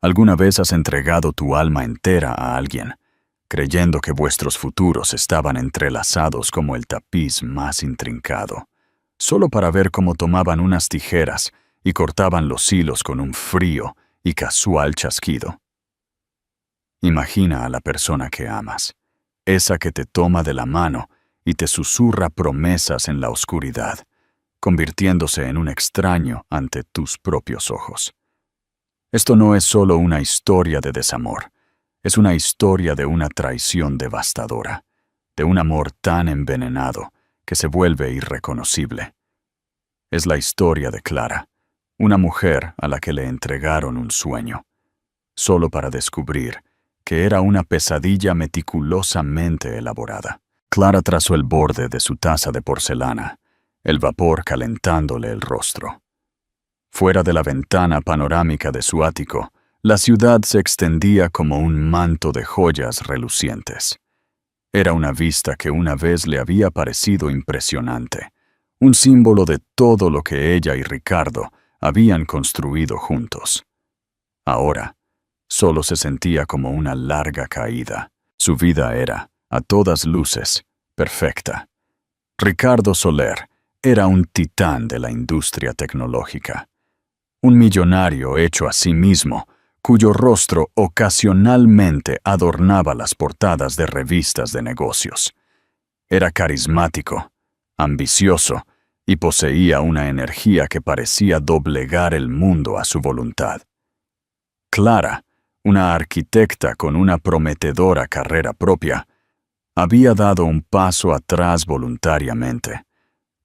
¿Alguna vez has entregado tu alma entera a alguien, creyendo que vuestros futuros estaban entrelazados como el tapiz más intrincado, solo para ver cómo tomaban unas tijeras y cortaban los hilos con un frío y casual chasquido? Imagina a la persona que amas, esa que te toma de la mano y te susurra promesas en la oscuridad, convirtiéndose en un extraño ante tus propios ojos. Esto no es solo una historia de desamor, es una historia de una traición devastadora, de un amor tan envenenado que se vuelve irreconocible. Es la historia de Clara, una mujer a la que le entregaron un sueño, solo para descubrir que era una pesadilla meticulosamente elaborada. Clara trazó el borde de su taza de porcelana, el vapor calentándole el rostro. Fuera de la ventana panorámica de su ático, la ciudad se extendía como un manto de joyas relucientes. Era una vista que una vez le había parecido impresionante, un símbolo de todo lo que ella y Ricardo habían construido juntos. Ahora, solo se sentía como una larga caída. Su vida era, a todas luces, perfecta. Ricardo Soler era un titán de la industria tecnológica. Un millonario hecho a sí mismo, cuyo rostro ocasionalmente adornaba las portadas de revistas de negocios. Era carismático, ambicioso y poseía una energía que parecía doblegar el mundo a su voluntad. Clara, una arquitecta con una prometedora carrera propia, había dado un paso atrás voluntariamente,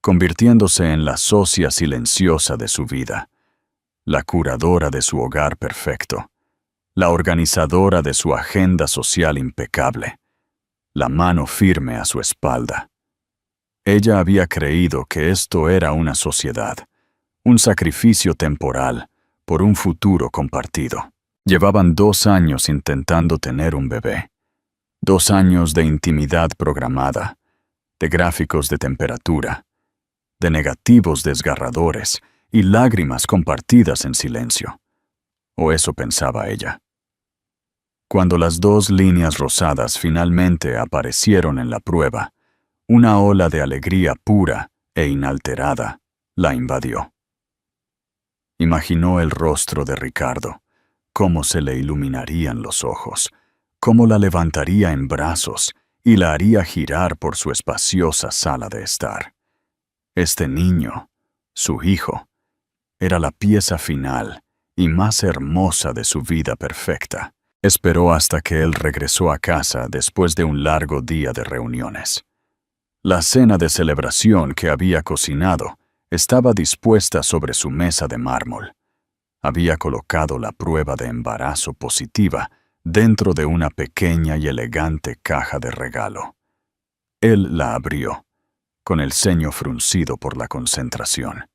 convirtiéndose en la socia silenciosa de su vida, la curadora de su hogar perfecto, la organizadora de su agenda social impecable, la mano firme a su espalda. Ella había creído que esto era una sociedad, un sacrificio temporal por un futuro compartido. Llevaban 2 años intentando tener un bebé. 2 años de intimidad programada, de gráficos de temperatura, de negativos desgarradores y lágrimas compartidas en silencio. O eso pensaba ella. Cuando las 2 líneas rosadas finalmente aparecieron en la prueba, una ola de alegría pura e inalterada la invadió. Imaginó el rostro de Ricardo, cómo se le iluminarían los ojos, cómo la levantaría en brazos y la haría girar por su espaciosa sala de estar. Este niño, su hijo, era la pieza final y más hermosa de su vida perfecta. Esperó hasta que él regresó a casa después de un largo día de reuniones. La cena de celebración que había cocinado estaba dispuesta sobre su mesa de mármol. Había colocado la prueba de embarazo positiva dentro de una pequeña y elegante caja de regalo. Él la abrió, con el ceño fruncido por la concentración.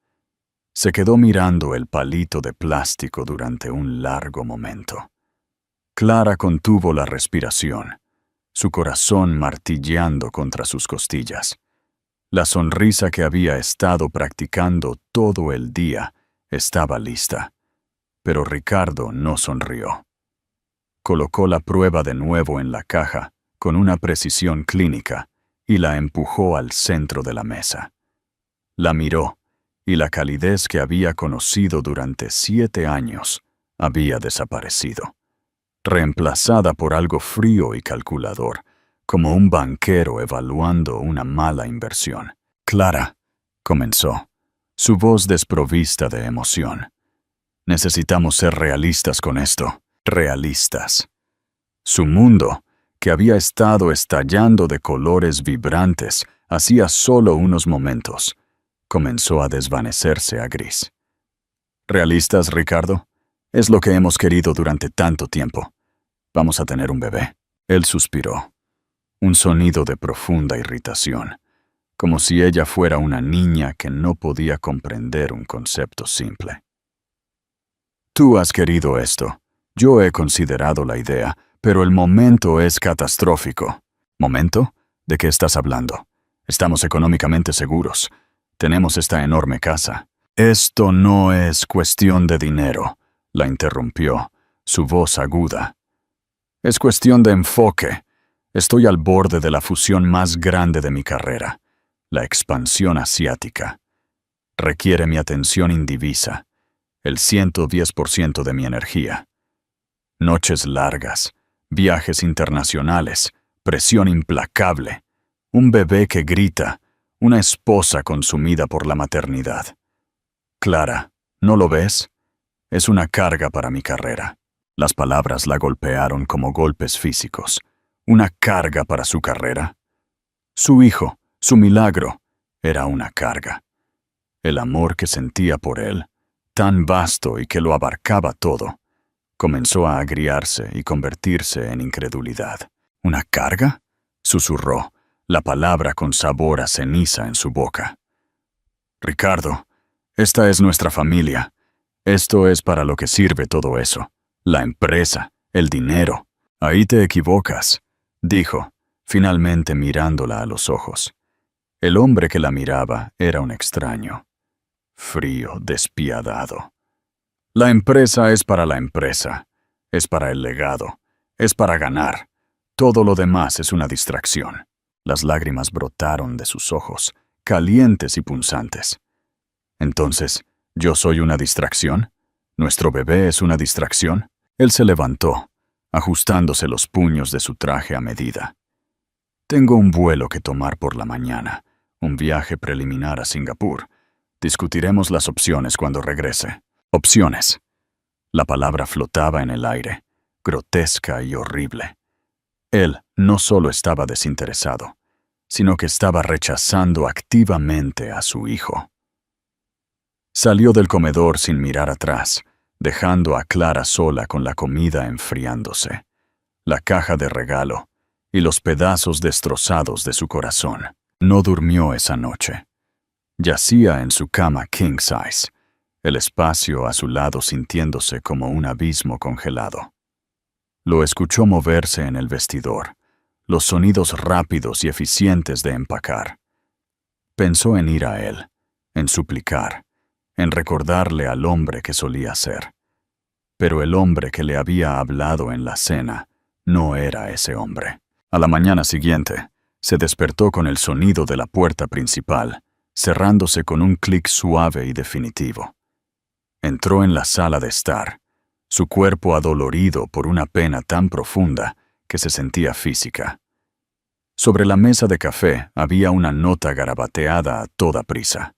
Se quedó mirando el palito de plástico durante un largo momento. Clara contuvo la respiración, su corazón martilleando contra sus costillas. La sonrisa que había estado practicando todo el día estaba lista, pero Ricardo no sonrió. Colocó la prueba de nuevo en la caja con una precisión clínica y la empujó al centro de la mesa. La miró y la calidez que había conocido durante 7 años había desaparecido, reemplazada por algo frío y calculador, como un banquero evaluando una mala inversión. Clara, comenzó, su voz desprovista de emoción. Necesitamos ser realistas con esto, realistas. Su mundo, que había estado estallando de colores vibrantes hacía solo unos momentos, comenzó a desvanecerse a gris. ¿Realistas, Ricardo? Es lo que hemos querido durante tanto tiempo. Vamos a tener un bebé. Él suspiró. Un sonido de profunda irritación, como si ella fuera una niña que no podía comprender un concepto simple. Tú has querido esto. Yo he considerado la idea, pero el momento es catastrófico. ¿Momento? ¿De qué estás hablando? Estamos económicamente seguros. Tenemos esta enorme casa. Esto no es cuestión de dinero, la interrumpió, su voz aguda. Es cuestión de enfoque. Estoy al borde de la fusión más grande de mi carrera, la expansión asiática. Requiere mi atención indivisa, el 110% de mi energía. Noches largas, viajes internacionales, presión implacable, un bebé que grita, una esposa consumida por la maternidad. Clara, ¿no lo ves? Es una carga para mi carrera. Las palabras la golpearon como golpes físicos. ¿Una carga para su carrera? Su hijo, su milagro, era una carga. El amor que sentía por él, tan vasto y que lo abarcaba todo, comenzó a agriarse y convertirse en incredulidad. ¿Una carga?, susurró, la palabra con sabor a ceniza en su boca. Ricardo, esta es nuestra familia. Esto es para lo que sirve todo eso. La empresa, el dinero. Ahí te equivocas, dijo, finalmente mirándola a los ojos. El hombre que la miraba era un extraño. Frío, despiadado. La empresa es para la empresa. Es para el legado. Es para ganar. Todo lo demás es una distracción. Las lágrimas brotaron de sus ojos, calientes y punzantes. Entonces, ¿yo soy una distracción? ¿Nuestro bebé es una distracción? Él se levantó, ajustándose los puños de su traje a medida. Tengo un vuelo que tomar por la mañana, un viaje preliminar a Singapur. Discutiremos las opciones cuando regrese. Opciones. La palabra flotaba en el aire, grotesca y horrible. Él no solo estaba desinteresado, sino que estaba rechazando activamente a su hijo. Salió del comedor sin mirar atrás, dejando a Clara sola con la comida enfriándose, la caja de regalo y los pedazos destrozados de su corazón. No durmió esa noche. Yacía en su cama king size, el espacio a su lado sintiéndose como un abismo congelado. Lo escuchó moverse en el vestidor, los sonidos rápidos y eficientes de empacar. Pensó en ir a él, en suplicar, en recordarle al hombre que solía ser. Pero el hombre que le había hablado en la cena no era ese hombre. A la mañana siguiente, se despertó con el sonido de la puerta principal, cerrándose con un clic suave y definitivo. Entró en la sala de estar, su cuerpo adolorido por una pena tan profunda que se sentía física. Sobre la mesa de café había una nota garabateada a toda prisa.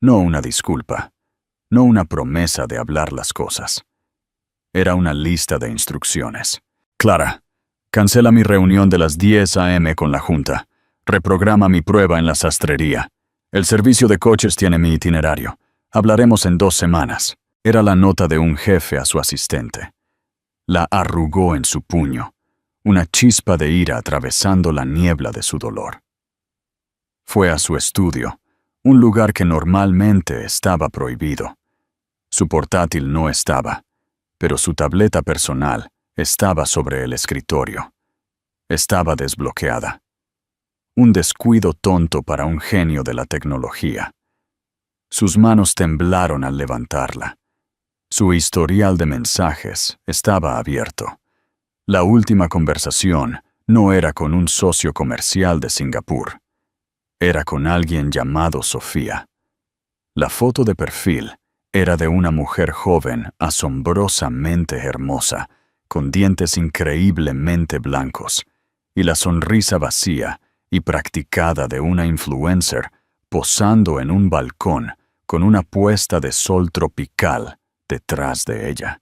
No una disculpa, no una promesa de hablar las cosas. Era una lista de instrucciones. Clara, cancela mi reunión de las 10 a.m. con la junta. Reprograma mi prueba en la sastrería. El servicio de coches tiene mi itinerario. Hablaremos en 2 semanas. Era la nota de un jefe a su asistente. La arrugó en su puño, una chispa de ira atravesando la niebla de su dolor. Fue a su estudio, un lugar que normalmente estaba prohibido. Su portátil no estaba, pero su tableta personal estaba sobre el escritorio. Estaba desbloqueada. Un descuido tonto para un genio de la tecnología. Sus manos temblaron al levantarla. Su historial de mensajes estaba abierto. La última conversación no era con un socio comercial de Singapur. Era con alguien llamado Sofía. La foto de perfil era de una mujer joven asombrosamente hermosa, con dientes increíblemente blancos, y la sonrisa vacía y practicada de una influencer posando en un balcón con una puesta de sol tropical detrás de ella.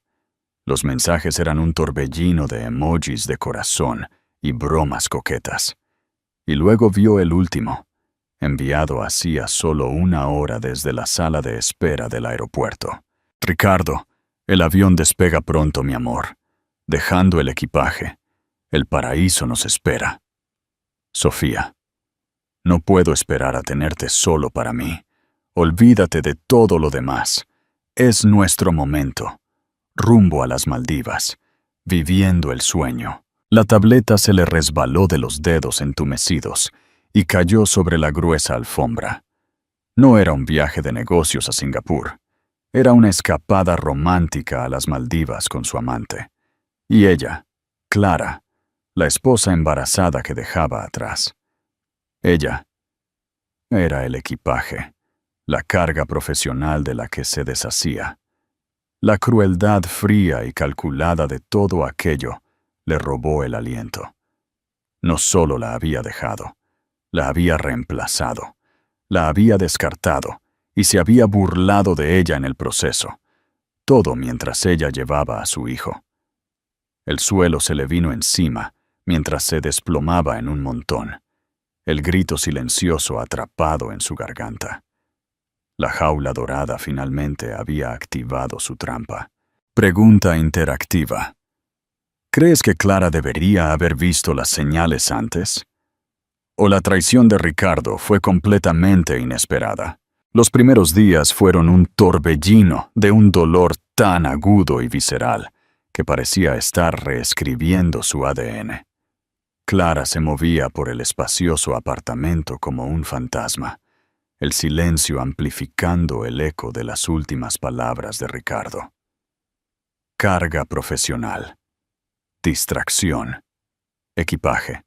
Los mensajes eran un torbellino de emojis de corazón y bromas coquetas. Y luego vio el último, enviado hacía solo 1 hora desde la sala de espera del aeropuerto. Ricardo, el avión despega pronto, mi amor. Dejando el equipaje. El paraíso nos espera. Sofía, no puedo esperar a tenerte solo para mí. Olvídate de todo lo demás. Es nuestro momento. Rumbo a las Maldivas, viviendo el sueño. La tableta se le resbaló de los dedos entumecidos y cayó sobre la gruesa alfombra. No era un viaje de negocios a Singapur. Era una escapada romántica a las Maldivas con su amante. Y ella, Clara, la esposa embarazada que dejaba atrás. Ella era el equipaje, la carga profesional de la que se deshacía. La crueldad fría y calculada de todo aquello le robó el aliento. No solo la había dejado, la había reemplazado, la había descartado y se había burlado de ella en el proceso, todo mientras ella llevaba a su hijo. El suelo se le vino encima mientras se desplomaba en un montón, el grito silencioso atrapado en su garganta. La jaula dorada finalmente había activado su trampa. Pregunta interactiva. ¿Crees que Clara debería haber visto las señales antes? ¿O la traición de Ricardo fue completamente inesperada? Los primeros días fueron un torbellino de un dolor tan agudo y visceral que parecía estar reescribiendo su ADN. Clara se movía por el espacioso apartamento como un fantasma, el silencio amplificando el eco de las últimas palabras de Ricardo. Carga profesional. Distracción. Equipaje.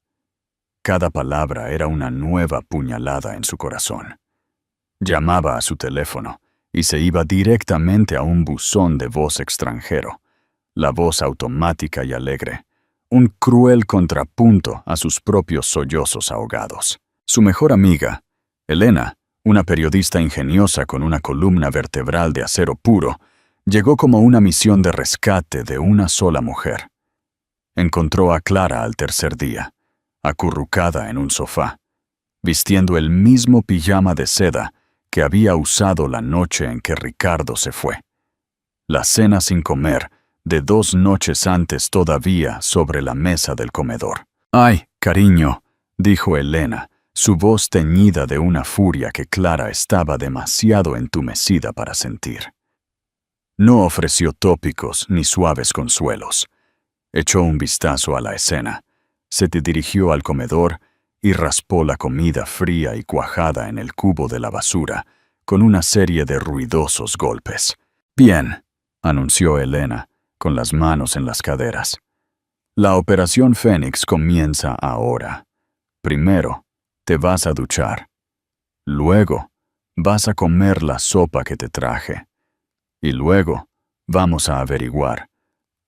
Cada palabra era una nueva puñalada en su corazón. Llamaba a su teléfono y se iba directamente a un buzón de voz extranjero, la voz automática y alegre, un cruel contrapunto a sus propios sollozos ahogados. Su mejor amiga, Elena, una periodista ingeniosa con una columna vertebral de acero puro, llegó como una misión de rescate de una sola mujer. Encontró a Clara al tercer día, acurrucada en un sofá, vistiendo el mismo pijama de seda que había usado la noche en que Ricardo se fue. La cena sin comer de 2 noches antes todavía sobre la mesa del comedor. «Ay, cariño», dijo Elena, su voz teñida de una furia que Clara estaba demasiado entumecida para sentir. No ofreció tópicos ni suaves consuelos. Echó un vistazo a la escena, se dirigió al comedor y raspó la comida fría y cuajada en el cubo de la basura, con una serie de ruidosos golpes. «Bien», anunció Elena, con las manos en las caderas. «La Operación Fénix comienza ahora. Primero, te vas a duchar. Luego, vas a comer la sopa que te traje. Y luego, vamos a averiguar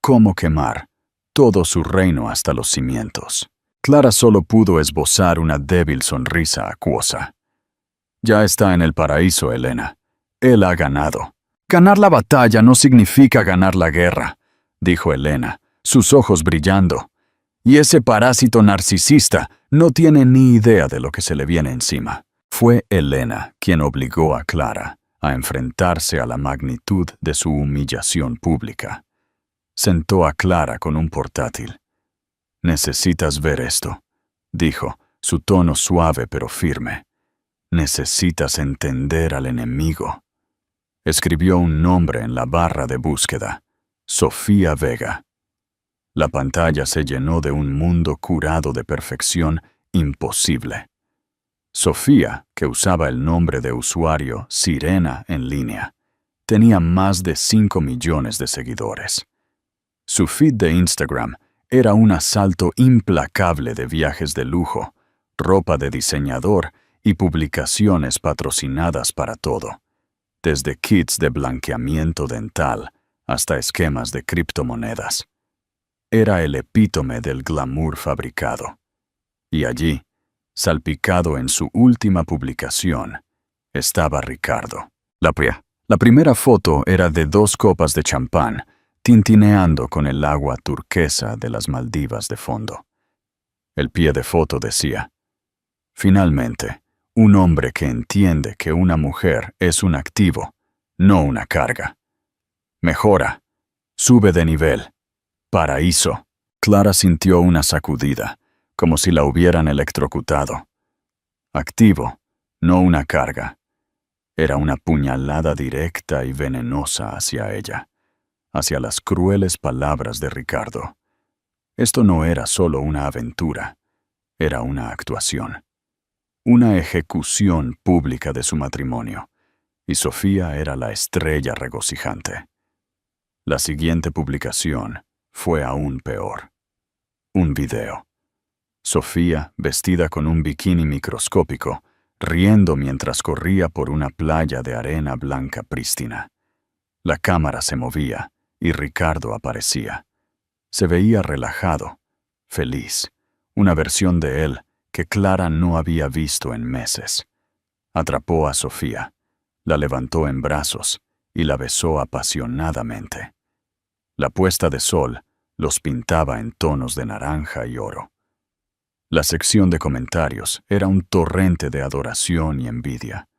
cómo quemar todo su reino hasta los cimientos». Clara solo pudo esbozar una débil sonrisa acuosa. «Ya está en el paraíso, Elena. Él ha ganado». «Ganar la batalla no significa ganar la guerra», dijo Elena, sus ojos brillando. «Y ese parásito narcisista no tiene ni idea de lo que se le viene encima». Fue Elena quien obligó a Clara a enfrentarse a la magnitud de su humillación pública. Sentó a Clara con un portátil. «Necesitas ver esto», dijo, su tono suave pero firme. «Necesitas entender al enemigo». Escribió un nombre en la barra de búsqueda: Sofía Vega. La pantalla se llenó de un mundo curado de perfección imposible. Sofía, que usaba el nombre de usuario Sirena en línea, tenía más de 5 millones de seguidores. Su feed de Instagram era un asalto implacable de viajes de lujo, ropa de diseñador y publicaciones patrocinadas para todo, desde kits de blanqueamiento dental hasta esquemas de criptomonedas. Era el epítome del glamour fabricado. Y allí, salpicado en su última publicación, estaba Ricardo. La primera foto era de 2 copas de champán, tintineando con el agua turquesa de las Maldivas de fondo. El pie de foto decía: «Finalmente, un hombre que entiende que una mujer es un activo, no una carga. Mejora, sube de nivel. Paraíso». Clara sintió una sacudida, como si la hubieran electrocutado. Activo, no una carga. Era una puñalada directa y venenosa hacia ella, hacia las crueles palabras de Ricardo. Esto no era solo una aventura, era una actuación. Una ejecución pública de su matrimonio, y Sofía era la estrella regocijante. La siguiente publicación fue aún peor. Un video. Sofía, vestida con un bikini microscópico, riendo mientras corría por una playa de arena blanca prístina. La cámara se movía y Ricardo aparecía. Se veía relajado, feliz, una versión de él que Clara no había visto en meses. Atrapó a Sofía, la levantó en brazos y la besó apasionadamente. La puesta de sol los pintaba en tonos de naranja y oro. La sección de comentarios era un torrente de adoración y envidia.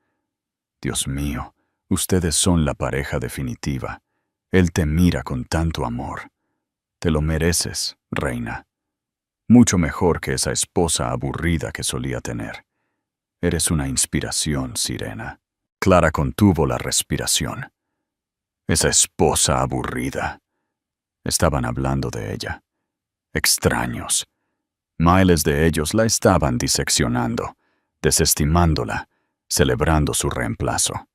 Dios mío, ustedes son la pareja definitiva. Él te mira con tanto amor. Te lo mereces, reina. Mucho mejor que esa esposa aburrida que solía tener. Eres una inspiración, sirena. Clara contuvo la respiración. Esa esposa aburrida. Estaban hablando de ella. Extraños. Miles de ellos la estaban diseccionando, desestimándola, celebrando su reemplazo.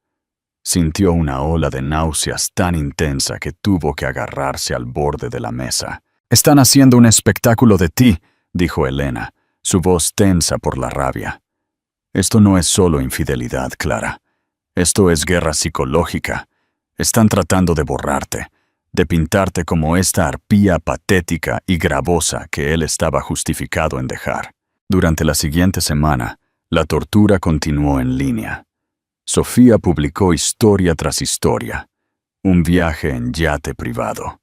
Sintió una ola de náuseas tan intensa que tuvo que agarrarse al borde de la mesa. «Están haciendo un espectáculo de ti», dijo Elena, su voz tensa por la rabia. «Esto no es solo infidelidad, Clara. Esto es guerra psicológica. Están tratando de borrarte, de pintarte como esta arpía patética y gravosa que él estaba justificado en dejar». Durante la siguiente semana, la tortura continuó en línea. Sofía publicó historia tras historia. Un viaje en yate privado.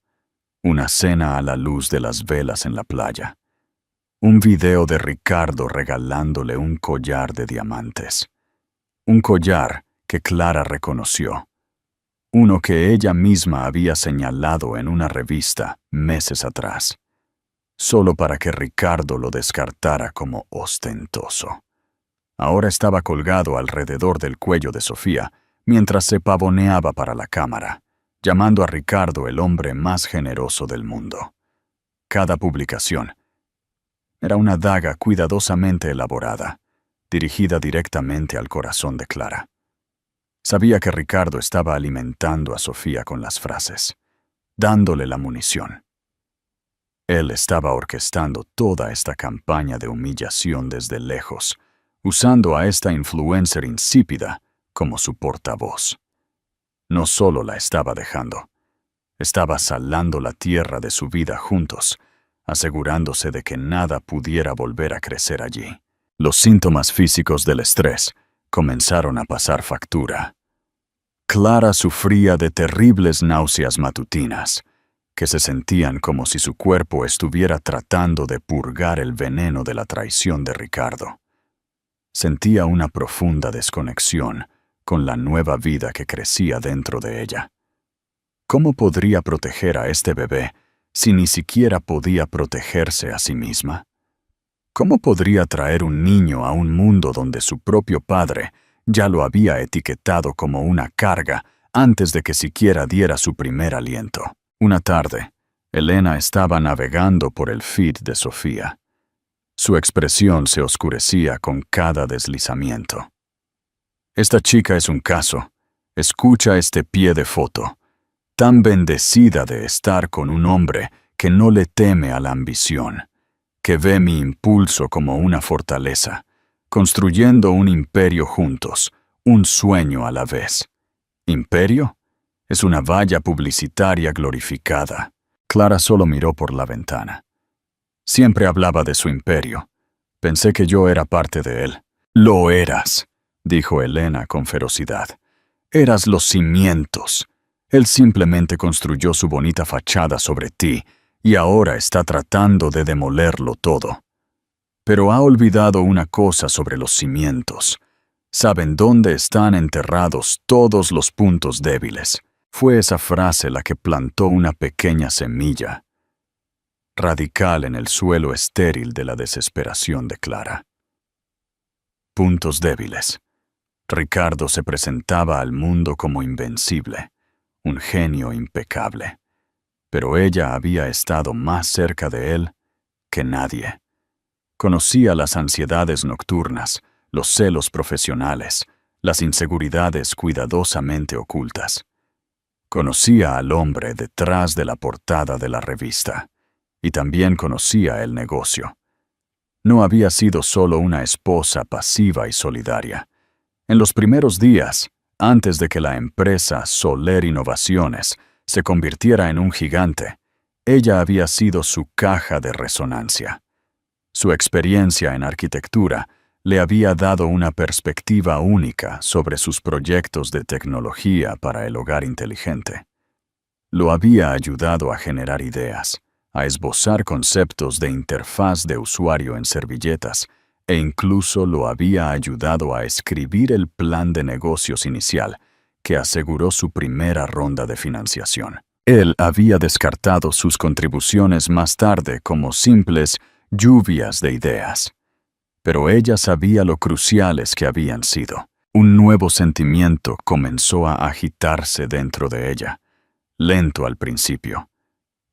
Una cena a la luz de las velas en la playa. Un video de Ricardo regalándole un collar de diamantes. Un collar que Clara reconoció. Uno que ella misma había señalado en una revista meses atrás. Solo para que Ricardo lo descartara como ostentoso. Ahora estaba colgado alrededor del cuello de Sofía, mientras se pavoneaba para la cámara, llamando a Ricardo el hombre más generoso del mundo. Cada publicación era una daga cuidadosamente elaborada, dirigida directamente al corazón de Clara. Sabía que Ricardo estaba alimentando a Sofía con las frases, dándole la munición. Él estaba orquestando toda esta campaña de humillación desde lejos, usando a esta influencer insípida como su portavoz. No solo la estaba dejando, estaba salando la tierra de su vida juntos, asegurándose de que nada pudiera volver a crecer allí. Los síntomas físicos del estrés comenzaron a pasar factura. Clara sufría de terribles náuseas matutinas, que se sentían como si su cuerpo estuviera tratando de purgar el veneno de la traición de Ricardo. Sentía una profunda desconexión con la nueva vida que crecía dentro de ella. ¿Cómo podría proteger a este bebé si ni siquiera podía protegerse a sí misma? ¿Cómo podría traer un niño a un mundo donde su propio padre ya lo había etiquetado como una carga antes de que siquiera diera su primer aliento? Una tarde, Elena estaba navegando por el feed de Sofía. Su expresión se oscurecía con cada deslizamiento. Esta chica es un caso. Escucha este pie de foto. Tan bendecida de estar con un hombre que no le teme a la ambición, que ve mi impulso como una fortaleza, construyendo un imperio juntos, un sueño a la vez. ¿Imperio? Es una valla publicitaria glorificada. Clara solo miró por la ventana. Siempre hablaba de su imperio. Pensé que yo era parte de él. Lo eras, dijo Elena con ferocidad. Eras los cimientos. Él simplemente construyó su bonita fachada sobre ti y ahora está tratando de demolerlo todo. Pero ha olvidado una cosa sobre los cimientos. Saben dónde están enterrados todos los puntos débiles. Fue esa frase la que plantó una pequeña semilla, radical en el suelo estéril de la desesperación de Clara. Puntos débiles. Ricardo se presentaba al mundo como invencible, un genio impecable. Pero ella había estado más cerca de él que nadie. Conocía las ansiedades nocturnas, los celos profesionales, las inseguridades cuidadosamente ocultas. Conocía al hombre detrás de la portada de la revista, y también conocía el negocio. No había sido solo una esposa pasiva y solidaria. En los primeros días, antes de que la empresa Soler Innovaciones se convirtiera en un gigante, ella había sido su caja de resonancia. Su experiencia en arquitectura le había dado una perspectiva única sobre sus proyectos de tecnología para el hogar inteligente. Lo había ayudado a generar ideas, a esbozar conceptos de interfaz de usuario en servilletas, e incluso lo había ayudado a escribir el plan de negocios inicial que aseguró su primera ronda de financiación. Él había descartado sus contribuciones más tarde como simples lluvias de ideas. Pero ella sabía lo cruciales que habían sido. Un nuevo sentimiento comenzó a agitarse dentro de ella, lento al principio,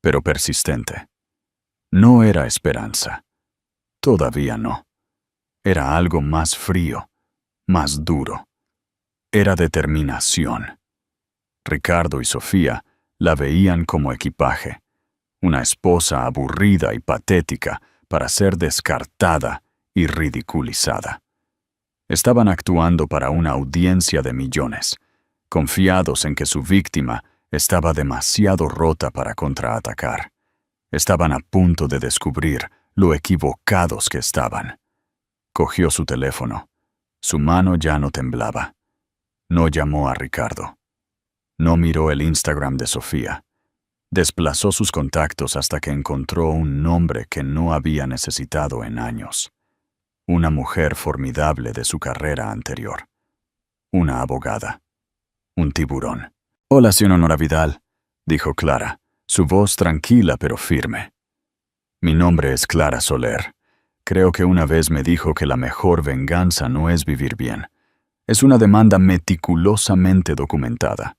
pero persistente. No era esperanza. Todavía no. Era algo más frío, más duro. Era determinación. Ricardo y Sofía la veían como equipaje, una esposa aburrida y patética para ser descartada y ridiculizada. Estaban actuando para una audiencia de millones, confiados en que su víctima estaba demasiado rota para contraatacar. Estaban a punto de descubrir lo equivocados que estaban. Cogió su teléfono. Su mano ya no temblaba. No llamó a Ricardo. No miró el Instagram de Sofía. Desplazó sus contactos hasta que encontró un nombre que no había necesitado en años. Una mujer formidable de su carrera anterior. Una abogada. Un tiburón. «Hola, señora Vidal», dijo Clara, su voz tranquila pero firme. «Mi nombre es Clara Soler. Creo que una vez me dijo que la mejor venganza no es vivir bien. Es una demanda meticulosamente documentada.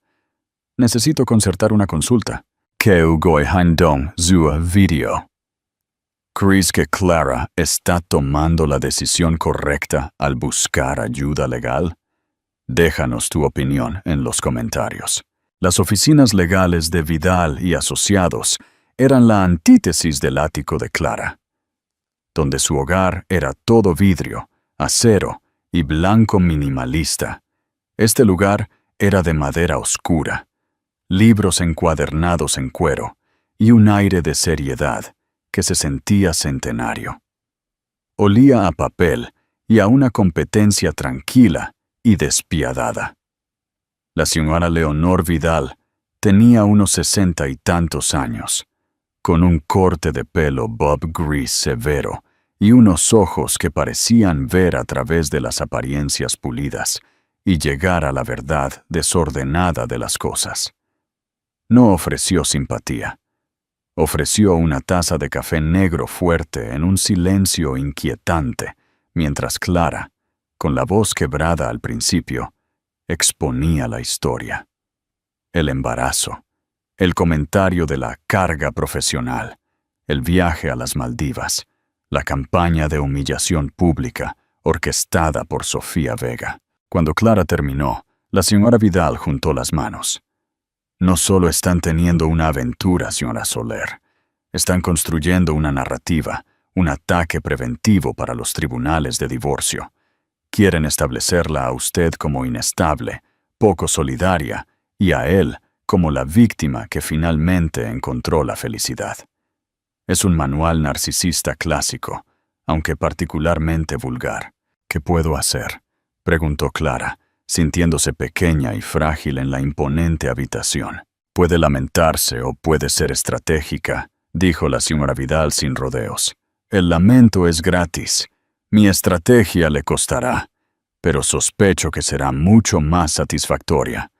Necesito concertar una consulta. Keu goi handong zua video». ¿Crees que Clara está tomando la decisión correcta al buscar ayuda legal? Déjanos tu opinión en los comentarios. Las oficinas legales de Vidal y Asociados eran la antítesis del ático de Clara, donde su hogar era todo vidrio, acero y blanco minimalista. Este lugar era de madera oscura, libros encuadernados en cuero y un aire de seriedad que se sentía centenario. Olía a papel y a una competencia tranquila y despiadada. La señora Leonor Vidal tenía unos 60 y tantos años, con un corte de pelo bob gris severo y unos ojos que parecían ver a través de las apariencias pulidas y llegar a la verdad desordenada de las cosas. No ofreció simpatía. Ofreció una taza de café negro fuerte en un silencio inquietante, mientras Clara, con la voz quebrada al principio, exponía la historia. El embarazo, el comentario de la carga profesional, el viaje a las Maldivas, la campaña de humillación pública orquestada por Sofía Vega. Cuando Clara terminó, la señora Vidal juntó las manos. No solo están teniendo una aventura, señora Soler. Están construyendo una narrativa, un ataque preventivo para los tribunales de divorcio. Quieren establecerla a usted como inestable, poco solidaria, y a él como la víctima que finalmente encontró la felicidad. Es un manual narcisista clásico, aunque particularmente vulgar. ¿Qué puedo hacer?, preguntó Clara, sintiéndose pequeña y frágil en la imponente habitación. Puede lamentarse o puede ser estratégica, dijo la señora Vidal sin rodeos. El lamento es gratis. Mi estrategia le costará, pero sospecho que será mucho más satisfactoria.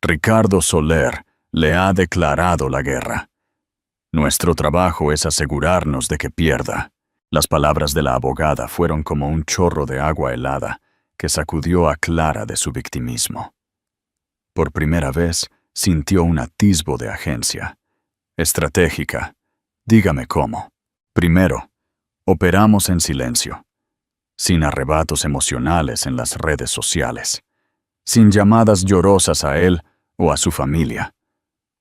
Ricardo Soler le ha declarado la guerra. Nuestro trabajo es asegurarnos de que pierda. Las palabras de la abogada fueron como un chorro de agua helada que sacudió a Clara de su victimismo. Por primera vez, sintió un atisbo de agencia. Estratégica. Dígame cómo. Primero, operamos en silencio, sin arrebatos emocionales en las redes sociales. sin llamadas llorosas a él o a su familia.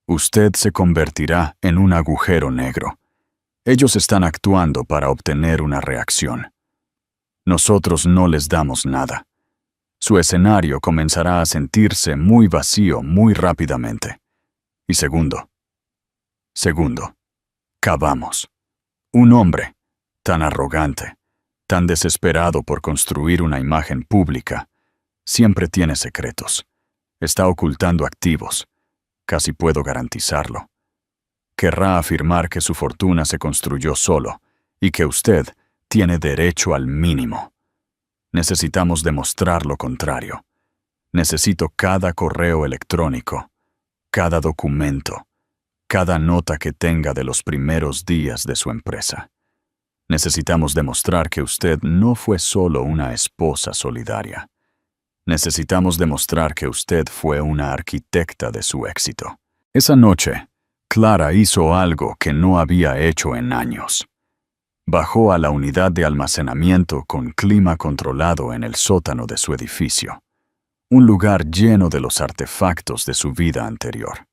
Usted se convertirá en un agujero negro. Ellos están actuando para obtener una reacción. Nosotros no les damos nada. Su escenario comenzará a sentirse muy vacío muy rápidamente. Y segundo, cavamos. Un hombre tan arrogante, tan desesperado por construir una imagen pública, siempre tiene secretos. Está ocultando activos. Casi puedo garantizarlo. Querrá afirmar que su fortuna se construyó solo y que usted tiene derecho al mínimo. Necesitamos demostrar lo contrario. Necesito cada correo electrónico, cada documento, cada nota que tenga de los primeros días de su empresa. Necesitamos demostrar que usted no fue solo una esposa solidaria. Necesitamos demostrar que usted fue una arquitecta de su éxito. Esa noche, Clara hizo algo que no había hecho en años. Bajó a la unidad de almacenamiento con clima controlado en el sótano de su edificio, un lugar lleno de los artefactos de su vida anterior.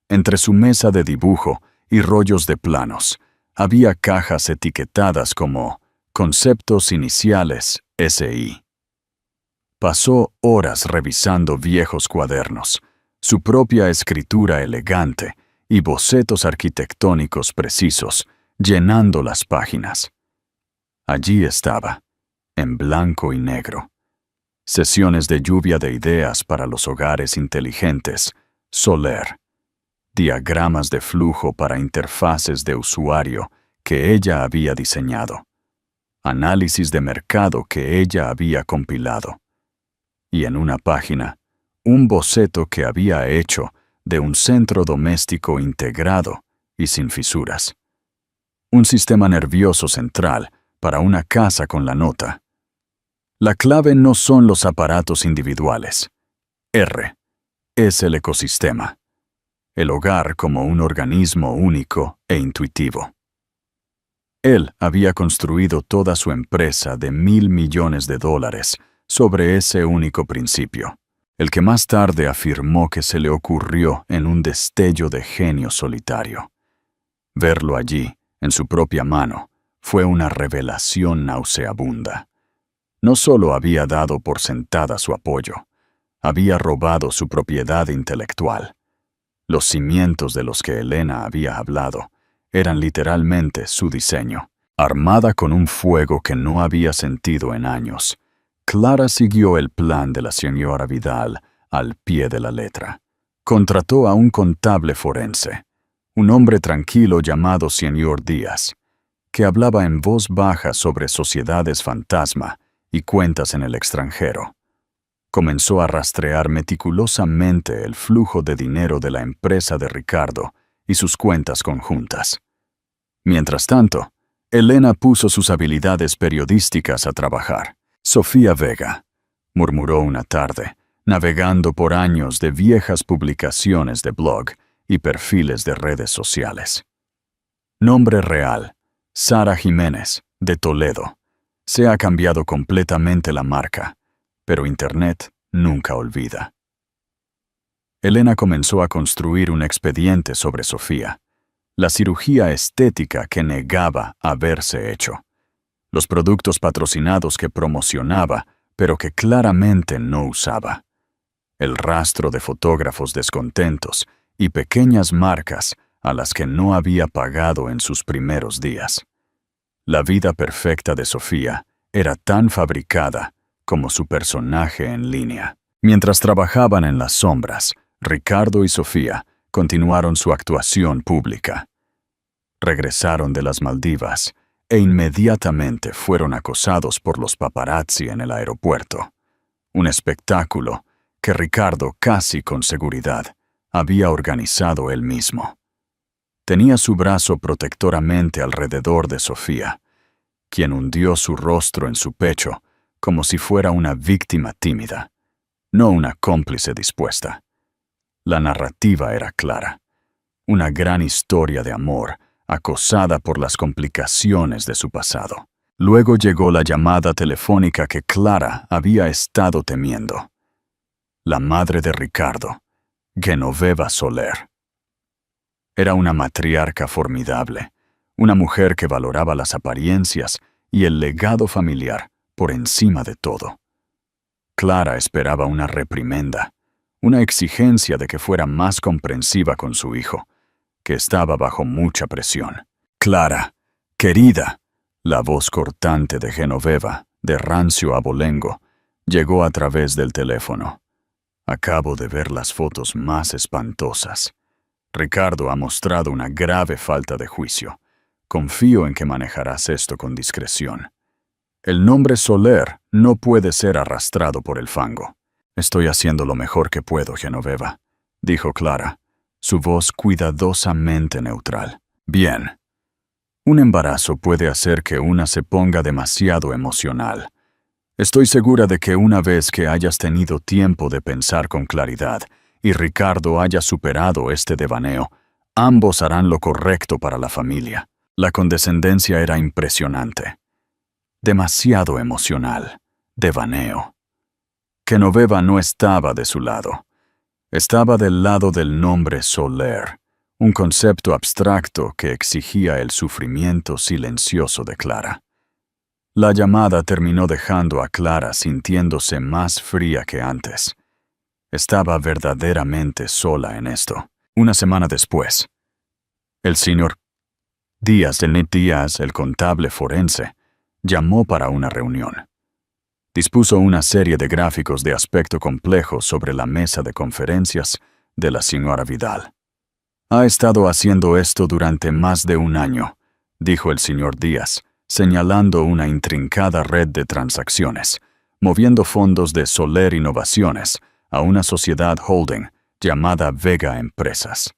Entre su mesa de dibujo y rollos de planos, había cajas etiquetadas como Conceptos Iniciales SI. Pasó horas revisando viejos cuadernos, su propia escritura elegante y bocetos arquitectónicos precisos, llenando las páginas. Allí estaba, en blanco y negro. Sesiones de lluvia de ideas para los hogares inteligentes, Soler. Diagramas de flujo para interfaces de usuario que ella había diseñado. Análisis de mercado que ella había compilado. Y en una página, un boceto que había hecho de un centro doméstico integrado y sin fisuras. Un sistema nervioso central para una casa con la nota. La clave no son los aparatos individuales. R es el ecosistema. El hogar como un organismo único e intuitivo. Él había construido toda su empresa de $1.000 millones sobre ese único principio, el que más tarde afirmó que se le ocurrió en un destello de genio solitario. Verlo allí, en su propia mano, fue una revelación nauseabunda. No solo había dado por sentada su apoyo, había robado su propiedad intelectual. Los cimientos de los que Elena había hablado eran literalmente su diseño. Armada con un fuego que no había sentido en años, Clara siguió el plan de la señora Vidal al pie de la letra. Contrató a un contable forense, un hombre tranquilo llamado Señor Díaz, que hablaba en voz baja sobre sociedades fantasma y cuentas en el extranjero. Comenzó a rastrear meticulosamente el flujo de dinero de la empresa de Ricardo y sus cuentas conjuntas. Mientras tanto, Elena puso sus habilidades periodísticas a trabajar. Sofía Vega, murmuró una tarde, navegando por años de viejas publicaciones de blog y perfiles de redes sociales. Nombre real, Sara Jiménez, de Toledo. Se ha cambiado completamente la marca, pero Internet nunca olvida. Elena comenzó a construir un expediente sobre Sofía, la cirugía estética que negaba haberse hecho, los productos patrocinados que promocionaba, pero que claramente no usaba, el rastro de fotógrafos descontentos y pequeñas marcas a las que no había pagado en sus primeros días. La vida perfecta de Sofía era tan fabricada como su personaje en línea. Mientras trabajaban en las sombras, Ricardo y Sofía continuaron su actuación pública. Regresaron de las Maldivas e inmediatamente fueron acosados por los paparazzi en el aeropuerto. Un espectáculo que Ricardo casi con seguridad había organizado él mismo. Tenía su brazo protectoramente alrededor de Sofía, quien hundió su rostro en su pecho como si fuera una víctima tímida, no una cómplice dispuesta. La narrativa era clara. Una gran historia de amor, acosada por las complicaciones de su pasado. Luego llegó la llamada telefónica que Clara había estado temiendo. la madre de Ricardo, Genoveva Soler. Era una matriarca formidable, una mujer que valoraba las apariencias y el legado familiar por encima de todo. Clara esperaba una reprimenda, una exigencia de que fuera más comprensiva con su hijo, que estaba bajo mucha presión. «Clara, querida», la voz cortante de Genoveva, de rancio abolengo, llegó a través del teléfono. «Acabo de ver las fotos más espantosas. Ricardo ha mostrado una grave falta de juicio. Confío en que manejarás esto con discreción. El nombre Soler no puede ser arrastrado por el fango». «Estoy haciendo lo mejor que puedo, Genoveva», dijo Clara, su voz cuidadosamente neutral. «Bien. Un embarazo puede hacer que una se ponga demasiado emocional. Estoy segura de que una vez que hayas tenido tiempo de pensar con claridad y Ricardo haya superado este devaneo, ambos harán lo correcto para la familia». La condescendencia era impresionante. Demasiado emocional. Devaneo. Genoveva no estaba de su lado. Estaba del lado del nombre Soler, un concepto abstracto que exigía el sufrimiento silencioso de Clara. La llamada terminó dejando a Clara sintiéndose más fría que antes. Estaba verdaderamente sola en esto. Una semana después, el señor Díaz de Nit Díaz, el contable forense, llamó para una reunión. Dispuso una serie de gráficos de aspecto complejo sobre la mesa de conferencias de la señora Vidal. «Ha estado haciendo esto durante más de un año», dijo el señor Díaz, señalando una intrincada red de transacciones, moviendo fondos de Soler Innovaciones a una sociedad holding llamada Vega Empresas.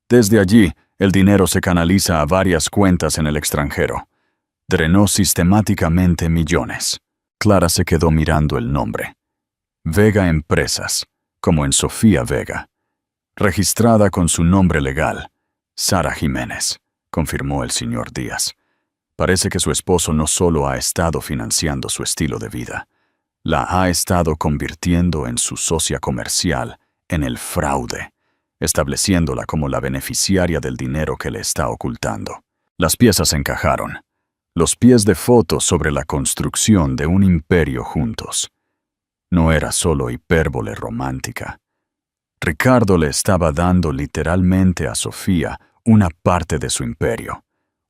Desde allí, el dinero se canaliza a varias cuentas en el extranjero. Drenó sistemáticamente millones. Clara se quedó mirando el nombre. Vega Empresas, como en Sofía Vega. Registrada con su nombre legal, Sara Jiménez, confirmó el señor Díaz. Parece que su esposo no solo ha estado financiando su estilo de vida, la ha estado convirtiendo en su socia comercial en el fraude, estableciéndola como la beneficiaria del dinero que le está ocultando. Las piezas encajaron. Los pies de foto sobre la construcción de un imperio juntos. No era solo hipérbole romántica. Ricardo le estaba dando literalmente a Sofía una parte de su imperio,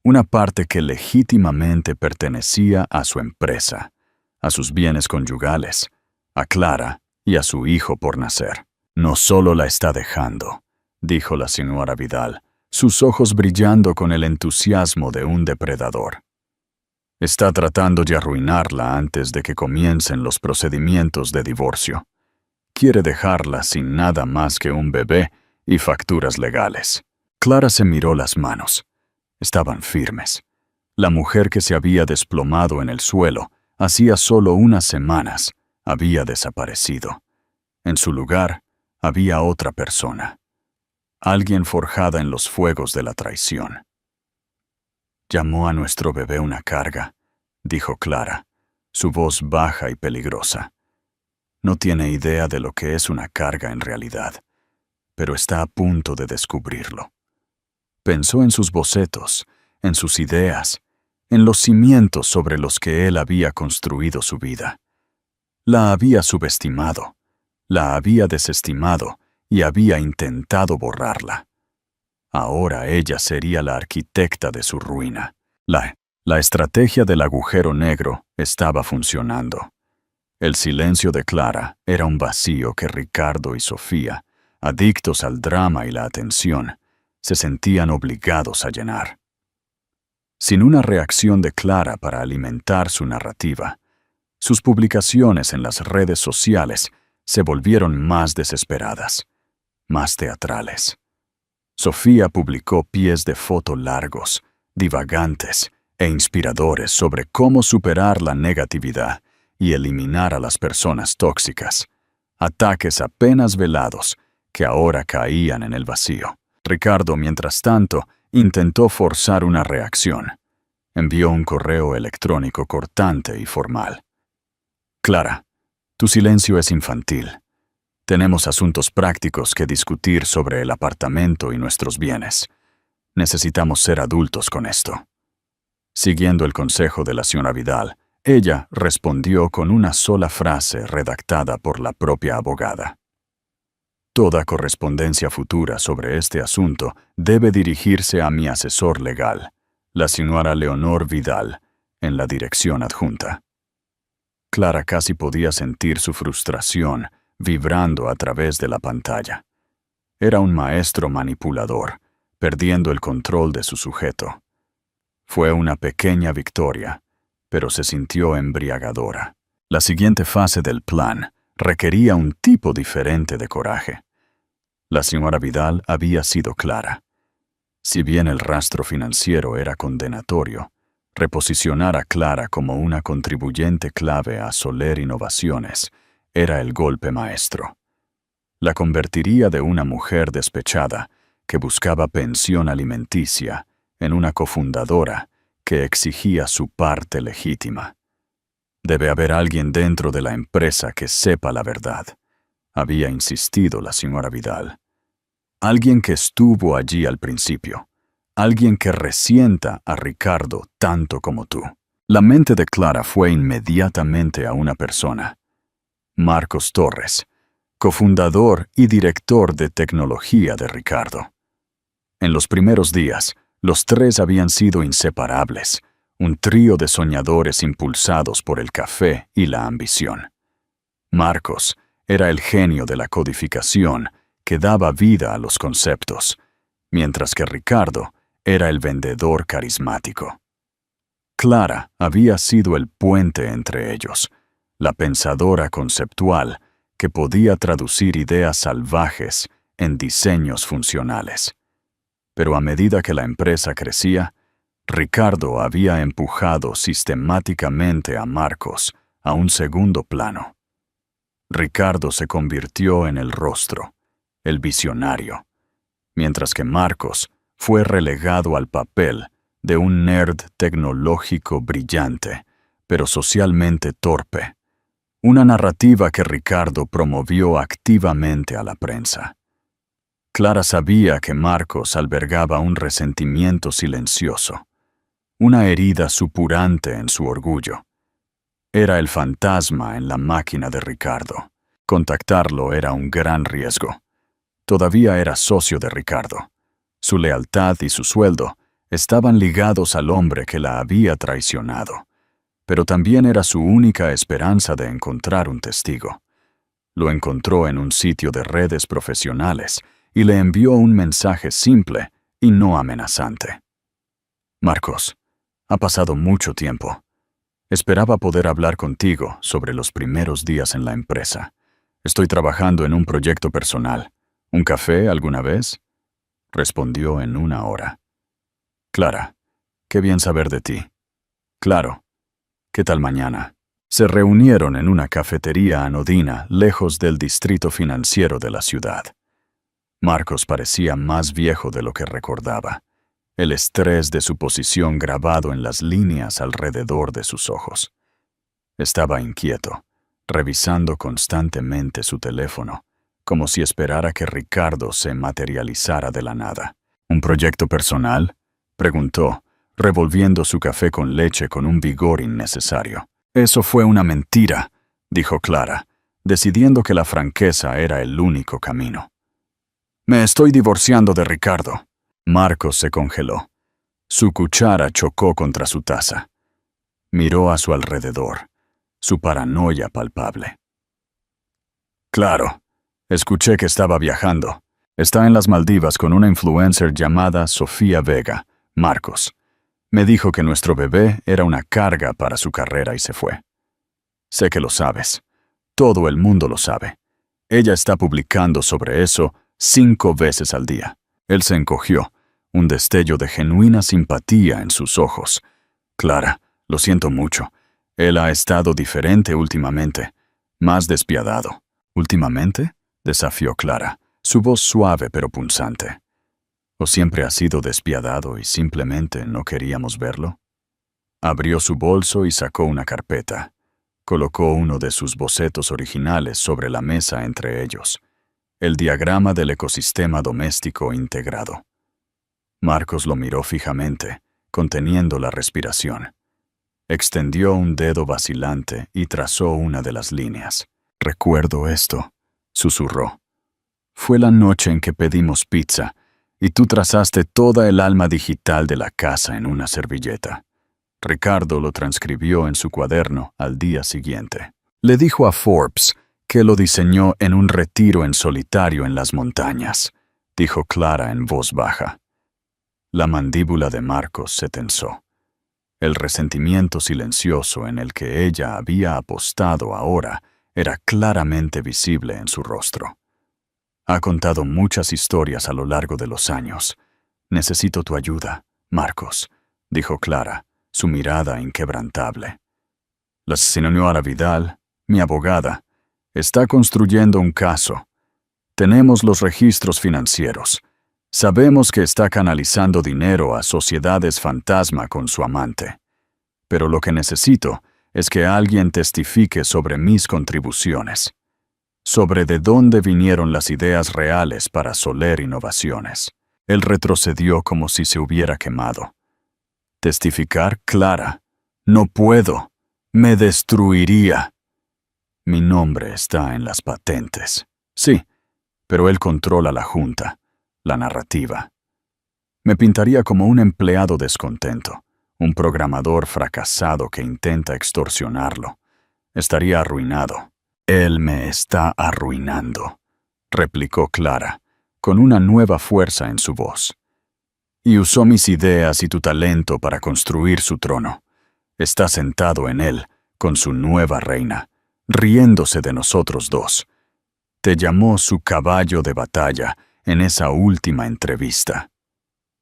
una parte que legítimamente pertenecía a su empresa, a sus bienes conyugales, a Clara y a su hijo por nacer. «No solo la está dejando», dijo la señora Vidal, sus ojos brillando con el entusiasmo de un depredador. «Está tratando de arruinarla antes de que comiencen los procedimientos de divorcio. Quiere dejarla sin nada más que un bebé y facturas legales». Clara se miró las manos. Estaban firmes. La mujer que se había desplomado en el suelo hacía solo unas semanas había desaparecido. En su lugar había otra persona. Alguien forjada en los fuegos de la traición. «Llamó a nuestro bebé una carga», dijo Clara, su voz baja y peligrosa. No tiene idea de lo que es una carga en realidad, pero está a punto de descubrirlo. Pensó en sus bocetos, en sus ideas, en los cimientos sobre los que él había construido su vida. La había subestimado, la había desestimado y había intentado borrarla. Ahora ella sería la arquitecta de su ruina. La estrategia del agujero negro estaba funcionando. El silencio de Clara era un vacío que Ricardo y Sofía, adictos al drama y la atención, se sentían obligados a llenar. Sin una reacción de Clara para alimentar su narrativa, sus publicaciones en las redes sociales se volvieron más desesperadas, más teatrales. Sofía publicó pies de foto largos, divagantes e inspiradores sobre cómo superar la negatividad y eliminar a las personas tóxicas, ataques apenas velados que ahora caían en el vacío. Ricardo, mientras tanto, intentó forzar una reacción. Envió un correo electrónico cortante y formal. «Clara, tu silencio es infantil. Tenemos asuntos prácticos que discutir sobre el apartamento y nuestros bienes. Necesitamos ser adultos con esto. Siguiendo el consejo de la señora Vidal, ella respondió con una sola frase redactada por la propia abogada. Toda correspondencia futura sobre este asunto debe dirigirse a mi asesor legal, la señora Leonor Vidal, en la dirección adjunta. Clara casi podía sentir su frustración vibrando a través de la pantalla. Era un maestro manipulador, perdiendo el control de su sujeto. Fue una pequeña victoria, pero se sintió embriagadora. La siguiente fase del plan requería un tipo diferente de coraje. La señora Vidal había sido clara. Si bien el rastro financiero era condenatorio, reposicionar a Clara como una contribuyente clave a Soler Innovaciones era el golpe maestro. La convertiría de una mujer despechada que buscaba pensión alimenticia en una cofundadora que exigía su parte legítima. Debe haber alguien dentro de la empresa que sepa la verdad, había insistido la señora Vidal. Alguien que estuvo allí al principio. Alguien que resienta a Ricardo tanto como tú. La mente de Clara fue inmediatamente a una persona. Marcos Torres, cofundador y director de tecnología de Ricardo. En los primeros días, los tres habían sido inseparables, un trío de soñadores impulsados por el café y la ambición. Marcos era el genio de la codificación que daba vida a los conceptos, mientras que Ricardo era el vendedor carismático. Clara había sido el puente entre ellos, la pensadora conceptual que podía traducir ideas salvajes en diseños funcionales. Pero a medida que la empresa crecía, Ricardo había empujado sistemáticamente a Marcos a un segundo plano. Ricardo se convirtió en el rostro, el visionario, mientras que Marcos fue relegado al papel de un nerd tecnológico brillante, pero socialmente torpe, una narrativa que Ricardo promovió activamente a la prensa. Clara sabía que Marcos albergaba un resentimiento silencioso, una herida supurante en su orgullo. Era el fantasma en la máquina de Ricardo. Contactarlo era un gran riesgo. Todavía era socio de Ricardo. Su lealtad y su sueldo estaban ligados al hombre que la había traicionado, pero también era su única esperanza de encontrar un testigo. Lo encontró en un sitio de redes profesionales y le envió un mensaje simple y no amenazante. Marcos, ha pasado mucho tiempo. Esperaba poder hablar contigo sobre los primeros días en la empresa. Estoy trabajando en un proyecto personal. ¿Un café alguna vez? Respondió en 1 hora. Clara, qué bien saber de ti. Claro. ¿Qué tal mañana? Se reunieron en una cafetería anodina lejos del distrito financiero de la ciudad. Marcos parecía más viejo de lo que recordaba, el estrés de su posición grabado en las líneas alrededor de sus ojos. Estaba inquieto, revisando constantemente su teléfono, como si esperara que Ricardo se materializara de la nada. ¿Un proyecto personal?, preguntó, revolviendo su café con leche con un vigor innecesario. Eso fue una mentira, dijo Clara, decidiendo que la franqueza era el único camino. Me estoy divorciando de Ricardo. Marcos se congeló. Su cuchara chocó contra su taza. Miró a su alrededor, su paranoia palpable. Claro, escuché que estaba viajando. Está en las Maldivas con una influencer llamada Sofía Vega, Marcos. Me dijo que nuestro bebé era una carga para su carrera y se fue. Sé que lo sabes. Todo el mundo lo sabe. Ella está publicando sobre eso 5 veces al día. Él se encogió, un destello de genuina simpatía en sus ojos. Clara, lo siento mucho. Él ha estado diferente últimamente, más despiadado. ¿Últimamente?, desafió Clara, su voz suave pero punzante. ¿O siempre ha sido despiadado y simplemente no queríamos verlo? Abrió su bolso y sacó una carpeta. Colocó uno de sus bocetos originales sobre la mesa entre ellos, el diagrama del ecosistema doméstico integrado. Marcos lo miró fijamente, conteniendo la respiración. Extendió un dedo vacilante y trazó una de las líneas. «Recuerdo esto», susurró. «Fue la noche en que pedimos pizza y tú trazaste toda el alma digital de la casa en una servilleta». Ricardo lo transcribió en su cuaderno al día siguiente. Le dijo a Forbes que lo diseñó en un retiro en solitario en las montañas, dijo Clara en voz baja. La mandíbula de Marcos se tensó. El resentimiento silencioso en el que ella había apostado ahora era claramente visible en su rostro. Ha contado muchas historias a lo largo de los años. Necesito tu ayuda, Marcos, dijo Clara, su mirada inquebrantable. La señora Vidal, mi abogada, está construyendo un caso. Tenemos los registros financieros. Sabemos que está canalizando dinero a sociedades fantasma con su amante. Pero lo que necesito es que alguien testifique sobre mis contribuciones, sobre de dónde vinieron las ideas reales para Soler Innovaciones. Él retrocedió como si se hubiera quemado. Testificar, Clara. No puedo. Me destruiría. Mi nombre está en las patentes. Sí, pero él controla la junta, la narrativa. Me pintaría como un empleado descontento, un programador fracasado que intenta extorsionarlo. Estaría arruinado. Él me está arruinando, replicó Clara, con una nueva fuerza en su voz. Y usó mis ideas y tu talento para construir su trono. Está sentado en él, con su nueva reina, riéndose de nosotros dos. Te llamó su caballo de batalla en esa última entrevista.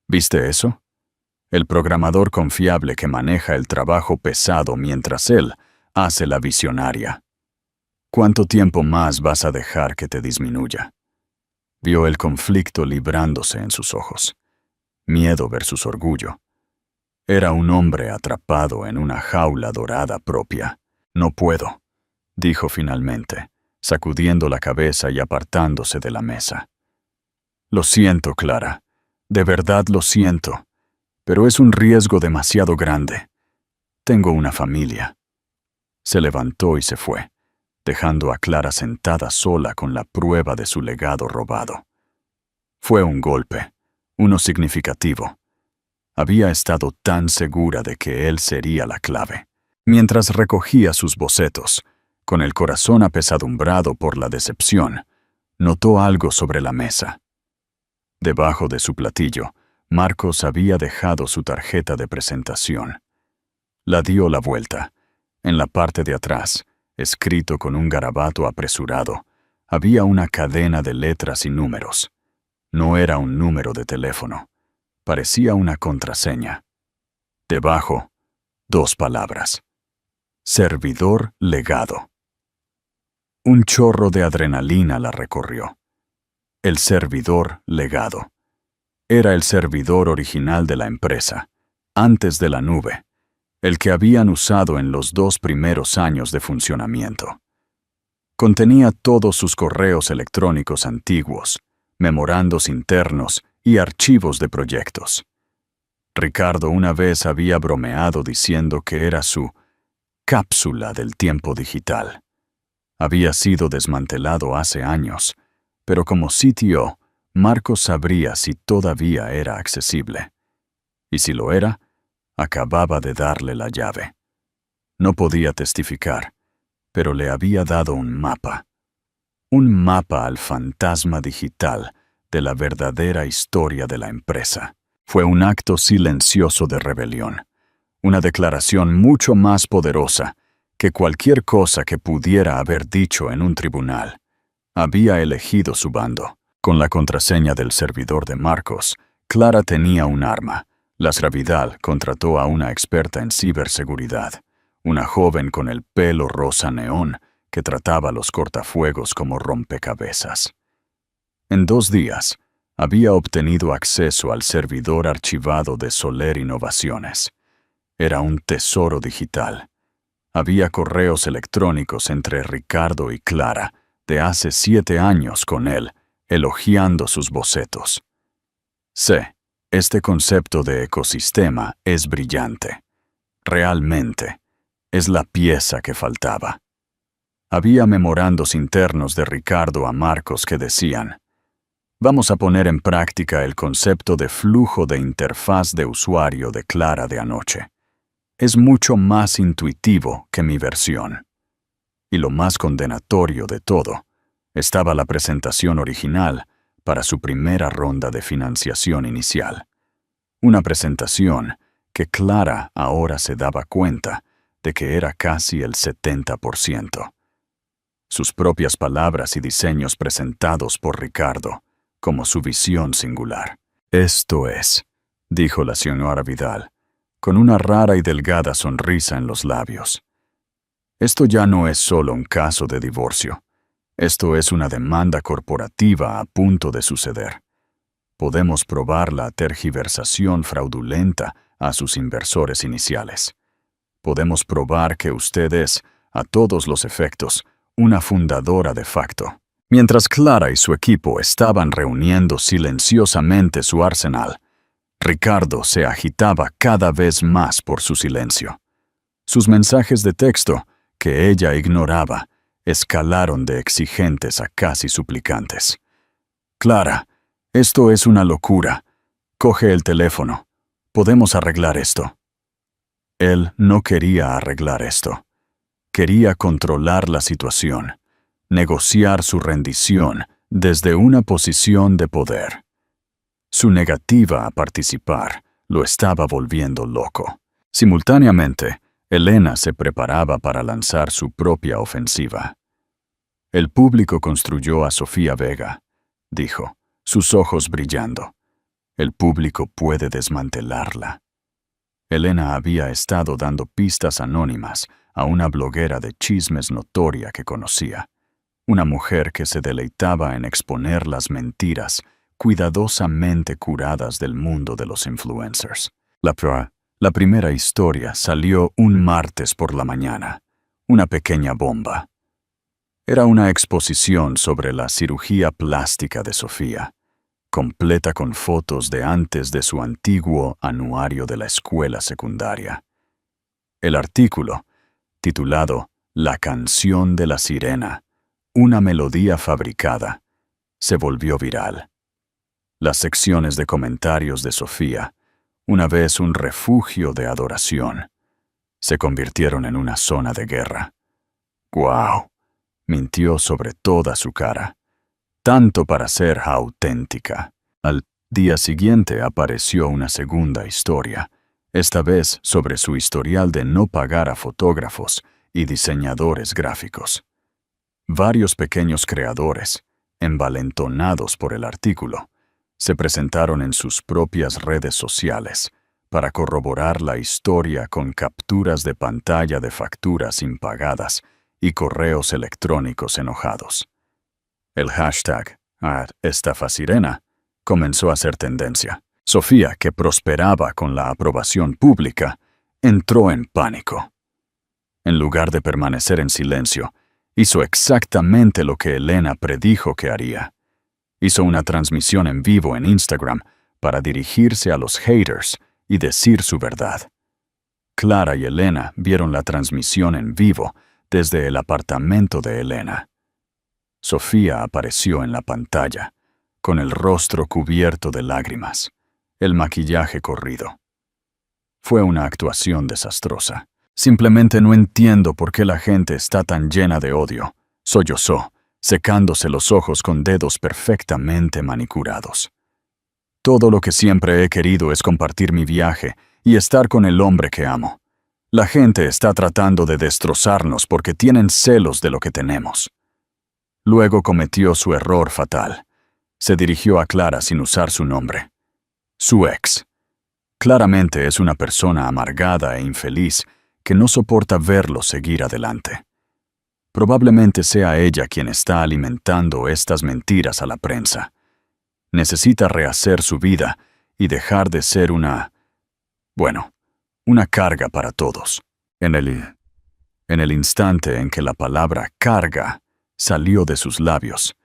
¿Viste eso? El programador confiable que maneja el trabajo pesado mientras él hace la visionaria. ¿Cuánto tiempo más vas a dejar que te disminuya? Vio el conflicto librándose en sus ojos. Miedo versus orgullo. Era un hombre atrapado en una jaula dorada propia. No puedo, dijo finalmente, sacudiendo la cabeza y apartándose de la mesa. Lo siento, Clara. De verdad lo siento. Pero es un riesgo demasiado grande. Tengo una familia. Se levantó y se fue, dejando a Clara sentada sola con la prueba de su legado robado. Fue un golpe, uno significativo. Había estado tan segura de que él sería la clave. Mientras recogía sus bocetos, con el corazón apesadumbrado por la decepción, notó algo sobre la mesa. Debajo de su platillo, Marcos había dejado su tarjeta de presentación. La dio la vuelta. En la parte de atrás, escrito con un garabato apresurado, había una cadena de letras y números. No era un número de teléfono. Parecía una contraseña. Debajo, 2 palabras. Servidor legado. Un chorro de adrenalina la recorrió. El servidor legado. Era el servidor original de la empresa, antes de la nube, el que habían usado en los 2 primeros años de funcionamiento. Contenía todos sus correos electrónicos antiguos, memorandos internos y archivos de proyectos. Ricardo una vez había bromeado diciendo que era su cápsula del tiempo digital. Había sido desmantelado hace años, pero como CTO, Marcos sabría si todavía era accesible. Y si lo era, acababa de darle la llave. No podía testificar, pero le había dado un mapa. Un mapa al fantasma digital de la verdadera historia de la empresa. Fue un acto silencioso de rebelión, una declaración mucho más poderosa que cualquier cosa que pudiera haber dicho en un tribunal. Había elegido su bando. Con la contraseña del servidor de Marcos, Clara tenía un arma. Lasra Vidal contrató a una experta en ciberseguridad, una joven con el pelo rosa neón que trataba los cortafuegos como rompecabezas. En 2 días, había obtenido acceso al servidor archivado de Soler Innovaciones. Era un tesoro digital. Había correos electrónicos entre Ricardo y Clara de hace 7 años con él, elogiando sus bocetos. Sé, este concepto de ecosistema es brillante. Realmente, es la pieza que faltaba. Había memorandos internos de Ricardo a Marcos que decían: vamos a poner en práctica el concepto de flujo de interfaz de usuario de Clara de anoche. Es mucho más intuitivo que mi versión. Y lo más condenatorio de todo, estaba la presentación original para su primera ronda de financiación inicial. Una presentación que Clara ahora se daba cuenta de que era casi el 70%. Sus propias palabras y diseños presentados por Ricardo como su visión singular. Esto es, dijo la señora Vidal, con una rara y delgada sonrisa en los labios. Esto ya no es solo un caso de divorcio. Esto es una demanda corporativa a punto de suceder. Podemos probar la tergiversación fraudulenta a sus inversores iniciales. Podemos probar que usted es, a todos los efectos, una fundadora de facto. Mientras Clara y su equipo estaban reuniendo silenciosamente su arsenal, Ricardo se agitaba cada vez más por su silencio. Sus mensajes de texto, que ella ignoraba, escalaron de exigentes a casi suplicantes. Clara, esto es una locura. Coge el teléfono. Podemos arreglar esto. Él no quería arreglar esto. Quería controlar la situación, negociar su rendición desde una posición de poder. Su negativa a participar lo estaba volviendo loco. Simultáneamente, Elena se preparaba para lanzar su propia ofensiva. El público construyó a Sofía Vega, dijo, sus ojos brillando. El público puede desmantelarla. Elena había estado dando pistas anónimas a una bloguera de chismes notoria que conocía, una mujer que se deleitaba en exponer las mentiras cuidadosamente curadas del mundo de los influencers. La primera historia salió un martes por la mañana, una pequeña bomba. Era una exposición sobre la cirugía plástica de Sofía, completa con fotos de antes de su antiguo anuario de la escuela secundaria. El artículo, titulado La canción de la sirena, una melodía fabricada, se volvió viral. Las secciones de comentarios de Sofía, una vez un refugio de adoración, se convirtieron en una zona de guerra. ¡Guau! Mintió sobre toda su cara, tanto para ser auténtica. Al día siguiente apareció una segunda historia, esta vez sobre su historial de no pagar a fotógrafos y diseñadores gráficos. Varios pequeños creadores, envalentonados por el artículo, se presentaron en sus propias redes sociales para corroborar la historia con capturas de pantalla de facturas impagadas y correos electrónicos enojados. El hashtag #estafasirena comenzó a ser tendencia. Sofía, que prosperaba con la aprobación pública, entró en pánico. En lugar de permanecer en silencio, hizo exactamente lo que Elena predijo que haría. Hizo una transmisión en vivo en Instagram para dirigirse a los haters y decir su verdad. Clara y Elena vieron la transmisión en vivo desde el apartamento de Elena. Sofía apareció en la pantalla, con el rostro cubierto de lágrimas, el maquillaje corrido. Fue una actuación desastrosa. Simplemente no entiendo por qué la gente está tan llena de odio, sollozó, secándose los ojos con dedos perfectamente manicurados. Todo lo que siempre he querido es compartir mi viaje y estar con el hombre que amo. La gente está tratando de destrozarnos porque tienen celos de lo que tenemos. Luego cometió su error fatal. Se dirigió a Clara sin usar su nombre. Su ex. Claramente es una persona amargada e infeliz que no soporta verlo seguir adelante. Probablemente sea ella quien está alimentando estas mentiras a la prensa. Necesita rehacer su vida y dejar de ser una carga para todos. En En el instante en que la palabra carga salió de sus labios,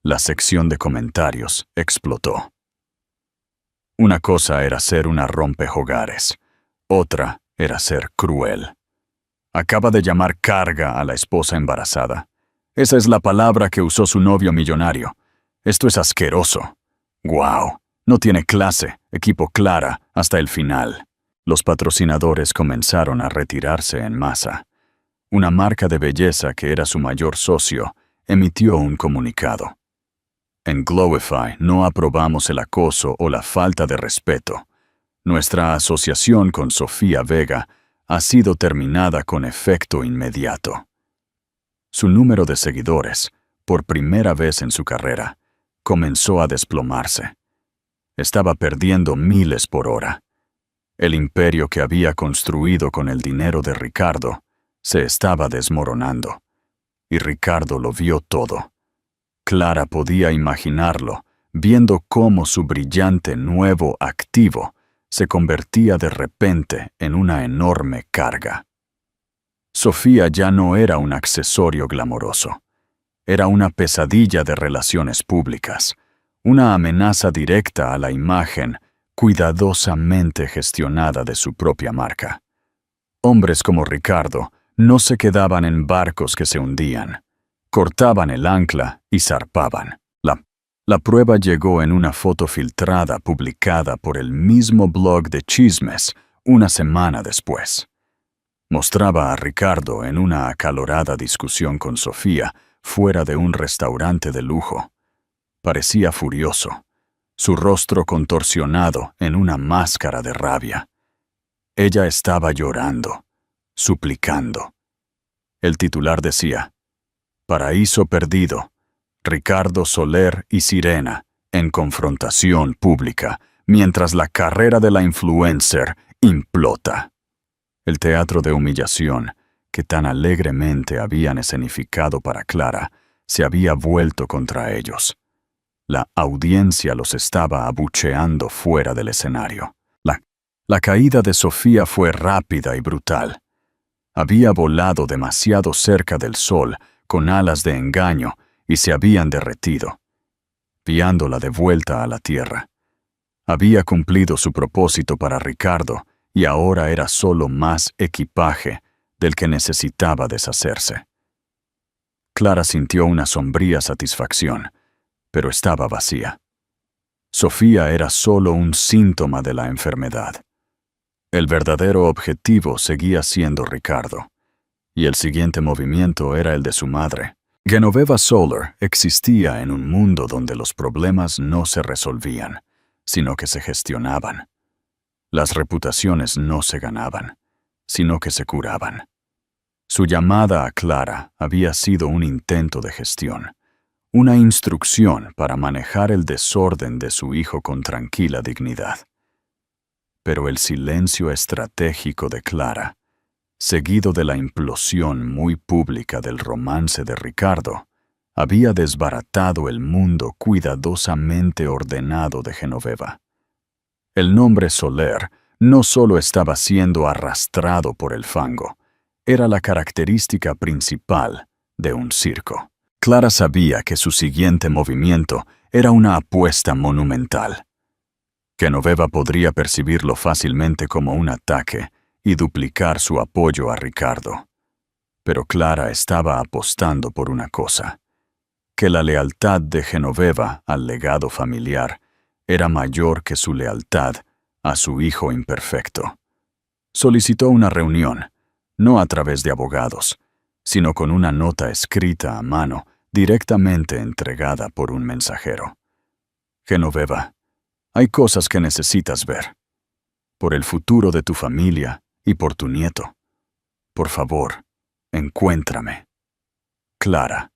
la sección de comentarios explotó. Una cosa era ser una rompehogares, otra era ser cruel. Acaba de llamar carga a la esposa embarazada. Esa es la palabra que usó su novio millonario. Esto es asqueroso. ¡Guau! No tiene clase, equipo Clara, hasta el final. Los patrocinadores comenzaron a retirarse en masa. Una marca de belleza que era su mayor socio emitió un comunicado. En Glowify no aprobamos el acoso o la falta de respeto. Nuestra asociación con Sofía Vega ha sido terminada con efecto inmediato. Su número de seguidores, por primera vez en su carrera, comenzó a desplomarse. Estaba perdiendo miles por hora. El imperio que había construido con el dinero de Ricardo se estaba desmoronando. Y Ricardo lo vio todo. Clara podía imaginarlo, viendo cómo su brillante nuevo activo se convertía de repente en una enorme carga. Sofía ya no era un accesorio glamoroso. Era una pesadilla de relaciones públicas, una amenaza directa a la imagen cuidadosamente gestionada de su propia marca. Hombres como Ricardo no se quedaban en barcos que se hundían. Cortaban el ancla y zarpaban. La prueba llegó en una foto filtrada publicada por el mismo blog de chismes una semana después. Mostraba a Ricardo en una acalorada discusión con Sofía fuera de un restaurante de lujo. Parecía furioso, su rostro contorsionado en una máscara de rabia. Ella estaba llorando, suplicando. El titular decía: Paraíso perdido, Ricardo Soler y Sirena en confrontación pública, mientras la carrera de la influencer implota. El teatro de humillación que tan alegremente habían escenificado para Clara se había vuelto contra ellos. La audiencia los estaba abucheando fuera del escenario. La caída de Sofía fue rápida y brutal. Había volado demasiado cerca del sol con alas de engaño y se habían derretido, guiándola de vuelta a la tierra. Había cumplido su propósito para Ricardo y ahora era solo más equipaje del que necesitaba deshacerse. Clara sintió una sombría satisfacción, pero estaba vacía. Sofía era solo un síntoma de la enfermedad. El verdadero objetivo seguía siendo Ricardo, y el siguiente movimiento era el de su madre. Genoveva Soler existía en un mundo donde los problemas no se resolvían, sino que se gestionaban. Las reputaciones no se ganaban, sino que se curaban. Su llamada a Clara había sido un intento de gestión, una instrucción para manejar el desorden de su hijo con tranquila dignidad. Pero el silencio estratégico de Clara, seguido de la implosión muy pública del romance de Ricardo, había desbaratado el mundo cuidadosamente ordenado de Genoveva. El nombre Soler no solo estaba siendo arrastrado por el fango, era la característica principal de un circo. Clara sabía que su siguiente movimiento era una apuesta monumental. Genoveva podría percibirlo fácilmente como un ataque y duplicar su apoyo a Ricardo. Pero Clara estaba apostando por una cosa: que la lealtad de Genoveva al legado familiar era mayor que su lealtad a su hijo imperfecto. Solicitó una reunión, no a través de abogados, sino con una nota escrita a mano directamente entregada por un mensajero. Genoveva, hay cosas que necesitas ver. Por el futuro de tu familia y por tu nieto. Por favor, encuéntrame. Clara.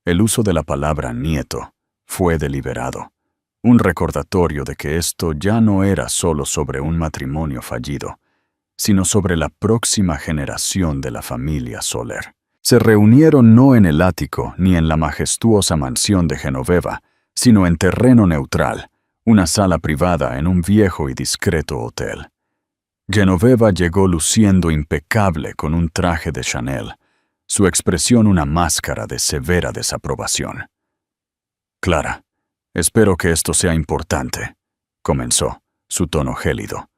El uso de la palabra nieto fue deliberado, un recordatorio de que esto ya no era solo sobre un matrimonio fallido, sino sobre la próxima generación de la familia Soler. Se reunieron no en el ático ni en la majestuosa mansión de Genoveva, sino en terreno neutral, una sala privada en un viejo y discreto hotel. Genoveva llegó luciendo impecable con un traje de Chanel, su expresión una máscara de severa desaprobación. «Clara, espero que esto sea importante», comenzó, su tono gélido.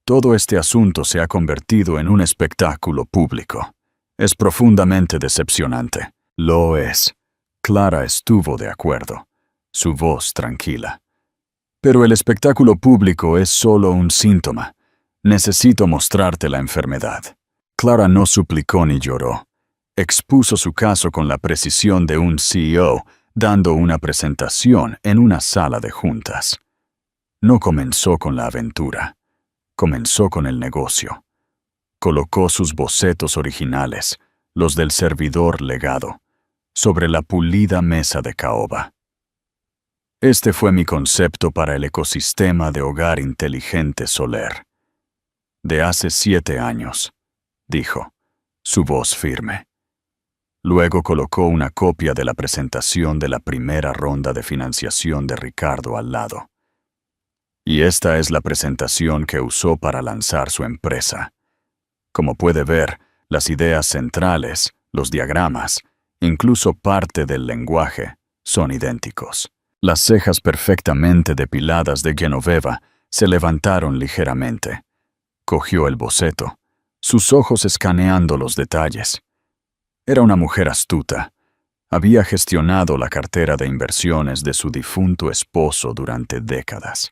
«Todo este asunto se ha convertido en un espectáculo público. Es profundamente decepcionante». «Lo es». Clara estuvo de acuerdo, su voz tranquila. «Pero el espectáculo público es solo un síntoma. Necesito mostrarte la enfermedad». Clara no suplicó ni lloró. Expuso su caso con la precisión de un CEO, dando una presentación en una sala de juntas. No comenzó con la aventura. Comenzó con el negocio. Colocó sus bocetos originales, los del servidor legado, sobre la pulida mesa de caoba. «Este fue mi concepto para el ecosistema de hogar inteligente Soler. De hace 7 años», dijo, su voz firme. Luego colocó una copia de la presentación de la primera ronda de financiación de Ricardo al lado. «Y esta es la presentación que usó para lanzar su empresa. Como puede ver, las ideas centrales, los diagramas, incluso parte del lenguaje, son idénticos». Las cejas perfectamente depiladas de Genoveva se levantaron ligeramente. Cogió el boceto, sus ojos escaneando los detalles. Era una mujer astuta. Había gestionado la cartera de inversiones de su difunto esposo durante décadas.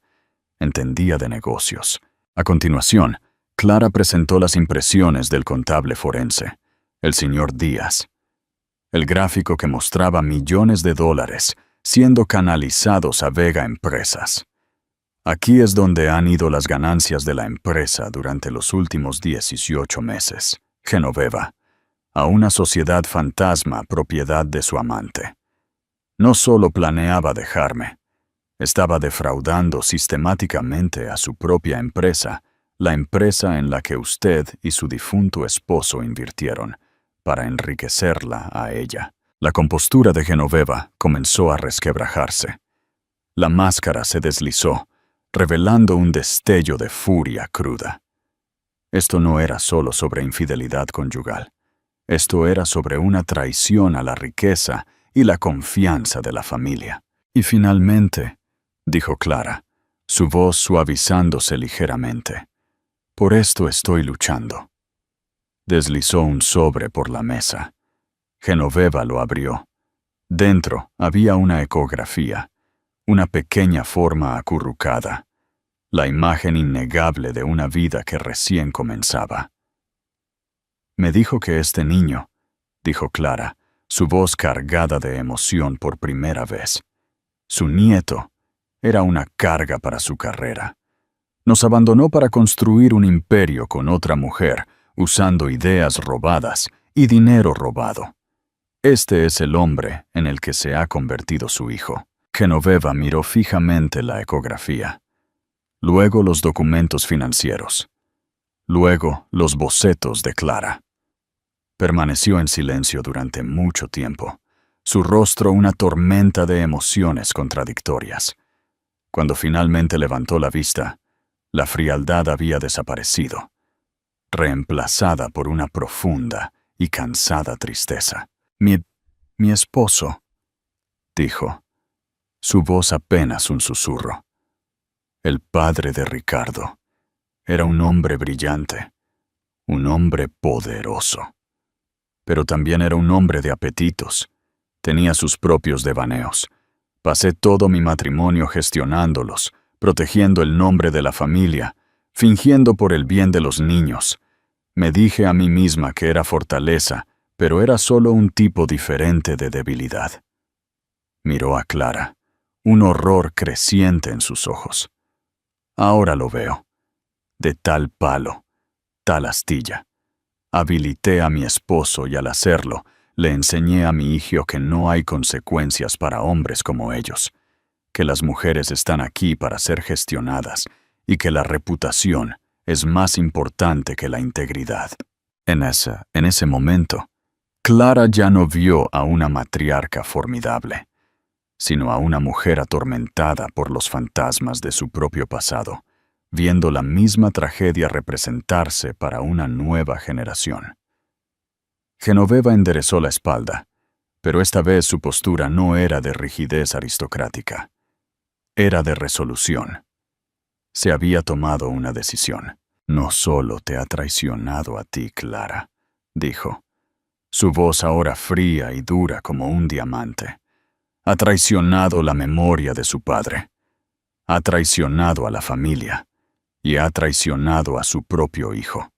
Entendía de negocios. A continuación, Clara presentó las impresiones del contable forense, el señor Díaz. El gráfico que mostraba millones de dólares siendo canalizados a Vega Empresas. Aquí es donde han ido las ganancias de la empresa durante los últimos 18 meses. Genoveva, a una sociedad fantasma propiedad de su amante. No solo planeaba dejarme, estaba defraudando sistemáticamente a su propia empresa, la empresa en la que usted y su difunto esposo invirtieron, para enriquecerla a ella. La compostura de Genoveva comenzó a resquebrajarse. La máscara se deslizó, revelando un destello de furia cruda. Esto no era solo sobre infidelidad conyugal. Esto era sobre una traición a la riqueza y la confianza de la familia. «Y finalmente», dijo Clara, su voz suavizándose ligeramente, «por esto estoy luchando». Deslizó un sobre por la mesa. Genoveva lo abrió. Dentro había una ecografía, una pequeña forma acurrucada, la imagen innegable de una vida que recién comenzaba. «Me dijo que este niño», dijo Clara, su voz cargada de emoción por primera vez. «Su nieto era una carga para su carrera. Nos abandonó para construir un imperio con otra mujer, usando ideas robadas y dinero robado. Este es el hombre en el que se ha convertido su hijo». Genoveva miró fijamente la ecografía. Luego los documentos financieros. Luego los bocetos de Clara. Permaneció en silencio durante mucho tiempo, su rostro una tormenta de emociones contradictorias. Cuando finalmente levantó la vista, la frialdad había desaparecido, reemplazada por una profunda y cansada tristeza. Mi esposo», dijo, su voz apenas un susurro. El padre de Ricardo era un hombre brillante, un hombre poderoso. Pero también era un hombre de apetitos. Tenía sus propios devaneos. Pasé todo mi matrimonio gestionándolos, protegiendo el nombre de la familia, fingiendo por el bien de los niños. Me dije a mí misma que era fortaleza, pero era solo un tipo diferente de debilidad. Miró a Clara, un horror creciente en sus ojos. Ahora lo veo. De tal palo, tal astilla. Habilité a mi esposo y al hacerlo, le enseñé a mi hijo que no hay consecuencias para hombres como ellos, que las mujeres están aquí para ser gestionadas y que la reputación es más importante que la integridad. En ese momento, Clara ya no vio a una matriarca formidable, sino a una mujer atormentada por los fantasmas de su propio pasado, viendo la misma tragedia representarse para una nueva generación. Genoveva enderezó la espalda, pero esta vez su postura no era de rigidez aristocrática. Era de resolución. Se había tomado una decisión. «No solo te ha traicionado a ti, Clara», dijo. Su voz ahora fría y dura como un diamante. Ha traicionado la memoria de su padre. Ha traicionado a la familia. Y ha traicionado a su propio hijo.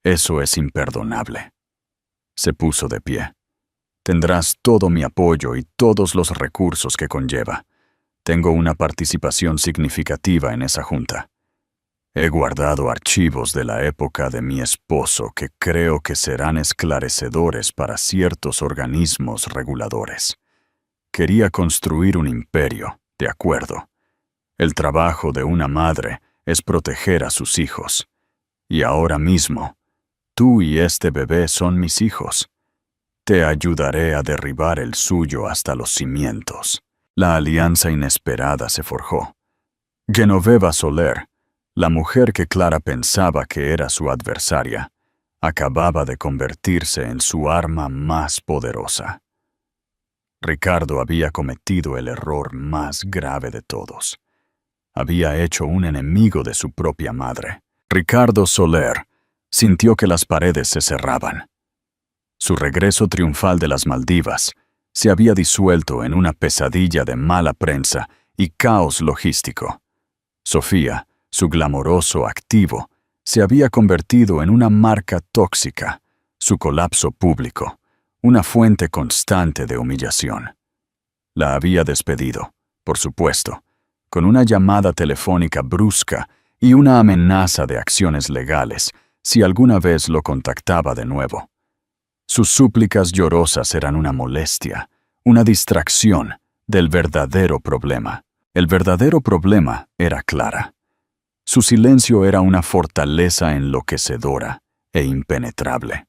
Eso es imperdonable. Se puso de pie. Tendrás todo mi apoyo y todos los recursos que conlleva. Tengo una participación significativa en esa junta. He guardado archivos de la época de mi esposo que creo que serán esclarecedores para ciertos organismos reguladores. Quería construir un imperio, de acuerdo. El trabajo de una madre es proteger a sus hijos. Y ahora mismo, tú y este bebé son mis hijos. Te ayudaré a derribar el suyo hasta los cimientos. La alianza inesperada se forjó. Genoveva Soler, la mujer que Clara pensaba que era su adversaria, acababa de convertirse en su arma más poderosa. Ricardo había cometido el error más grave de todos. Había hecho un enemigo de su propia madre. Ricardo Soler sintió que las paredes se cerraban. Su regreso triunfal de las Maldivas se había disuelto en una pesadilla de mala prensa y caos logístico. Sofía, su glamoroso activo, se había convertido en una marca tóxica, su colapso público, una fuente constante de humillación. La había despedido, por supuesto, con una llamada telefónica brusca y una amenaza de acciones legales si alguna vez lo contactaba de nuevo. Sus súplicas llorosas eran una molestia, una distracción del verdadero problema. El verdadero problema era Clara. Su silencio era una fortaleza enloquecedora e impenetrable.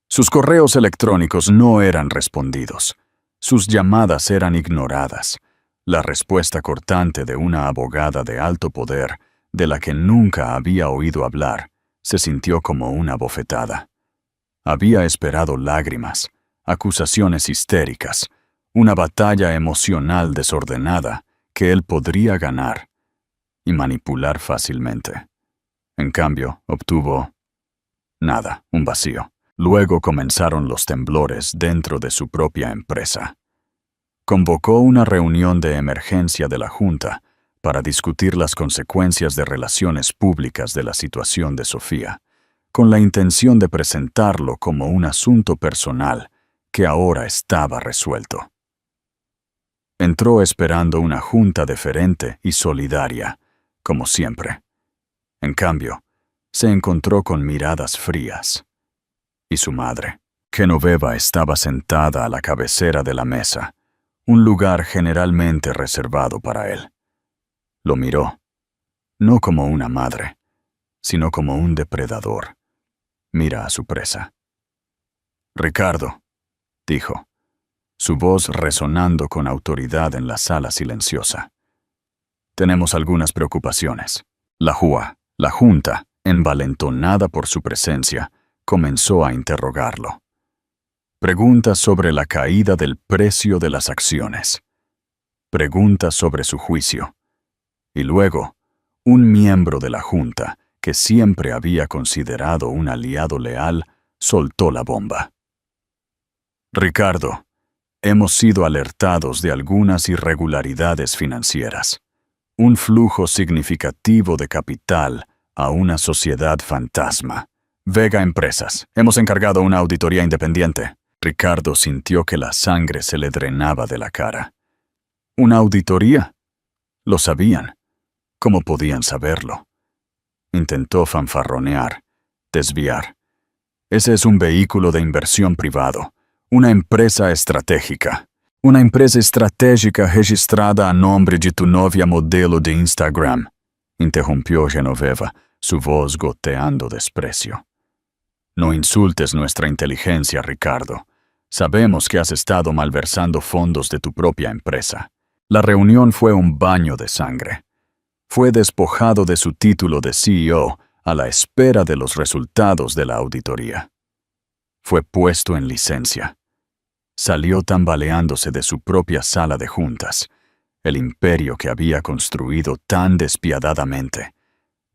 Sus correos electrónicos no eran respondidos. Sus llamadas eran ignoradas. La respuesta cortante de una abogada de alto poder, de la que nunca había oído hablar, se sintió como una bofetada. Había esperado lágrimas, acusaciones histéricas, una batalla emocional desordenada que él podría ganar y manipular fácilmente. En cambio, obtuvo nada, un vacío. Luego comenzaron los temblores dentro de su propia empresa. Convocó una reunión de emergencia de la Junta para discutir las consecuencias de relaciones públicas de la situación de Sofía, con la intención de presentarlo como un asunto personal que ahora estaba resuelto. Entró esperando una junta deferente y solidaria, como siempre. En cambio, se encontró con miradas frías. Y su madre, Genoveva, estaba sentada a la cabecera de la mesa, un lugar generalmente reservado para él. Lo miró, no como una madre, sino como un depredador. Mira a su presa. «Ricardo», dijo, su voz resonando con autoridad en la sala silenciosa. «Tenemos algunas preocupaciones». La Junta, envalentonada por su presencia, comenzó a interrogarlo. Preguntas sobre la caída del precio de las acciones. Preguntas sobre su juicio. Y luego, un miembro de la Junta, que siempre había considerado un aliado leal, soltó la bomba. «Ricardo, hemos sido alertados de algunas irregularidades financieras. Un flujo significativo de capital a una sociedad fantasma. Vega Empresas. Hemos encargado una auditoría independiente». Ricardo sintió que la sangre se le drenaba de la cara. ¿Una auditoría? Lo sabían. ¿Cómo podían saberlo? Intentó fanfarronear, desviar. Ese es un vehículo de inversión privado, una empresa estratégica. Una empresa estratégica registrada a nombre de tu novia modelo de Instagram, interrumpió Genoveva, su voz goteando desprecio. No insultes nuestra inteligencia, Ricardo. Sabemos que has estado malversando fondos de tu propia empresa. La reunión fue un baño de sangre. Fue despojado de su título de CEO a la espera de los resultados de la auditoría. Fue puesto en licencia. Salió tambaleándose de su propia sala de juntas, el imperio que había construido tan despiadadamente,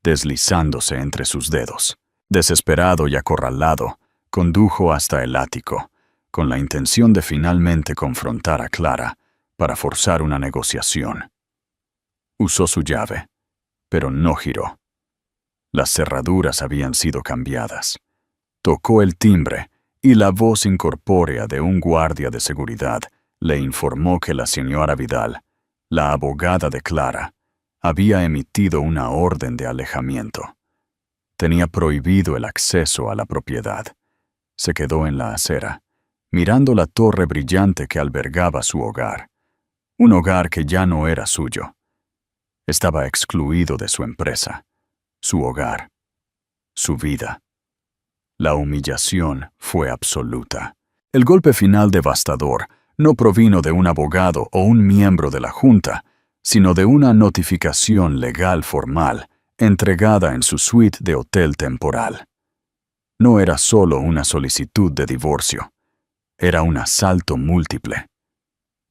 deslizándose entre sus dedos. Desesperado y acorralado, condujo hasta el ático, con la intención de finalmente confrontar a Clara para forzar una negociación. Usó su llave, pero no giró. Las cerraduras habían sido cambiadas. Tocó el timbre y la voz incorpórea de un guardia de seguridad le informó que la señora Vidal, la abogada de Clara, había emitido una orden de alejamiento. Tenía prohibido el acceso a la propiedad. Se quedó en la acera, mirando la torre brillante que albergaba su hogar. Un hogar que ya no era suyo. Estaba excluido de su empresa, su hogar, su vida. La humillación fue absoluta. El golpe final devastador no provino de un abogado o un miembro de la Junta, sino de una notificación legal formal entregada en su suite de hotel temporal. No era solo una solicitud de divorcio, era un asalto múltiple.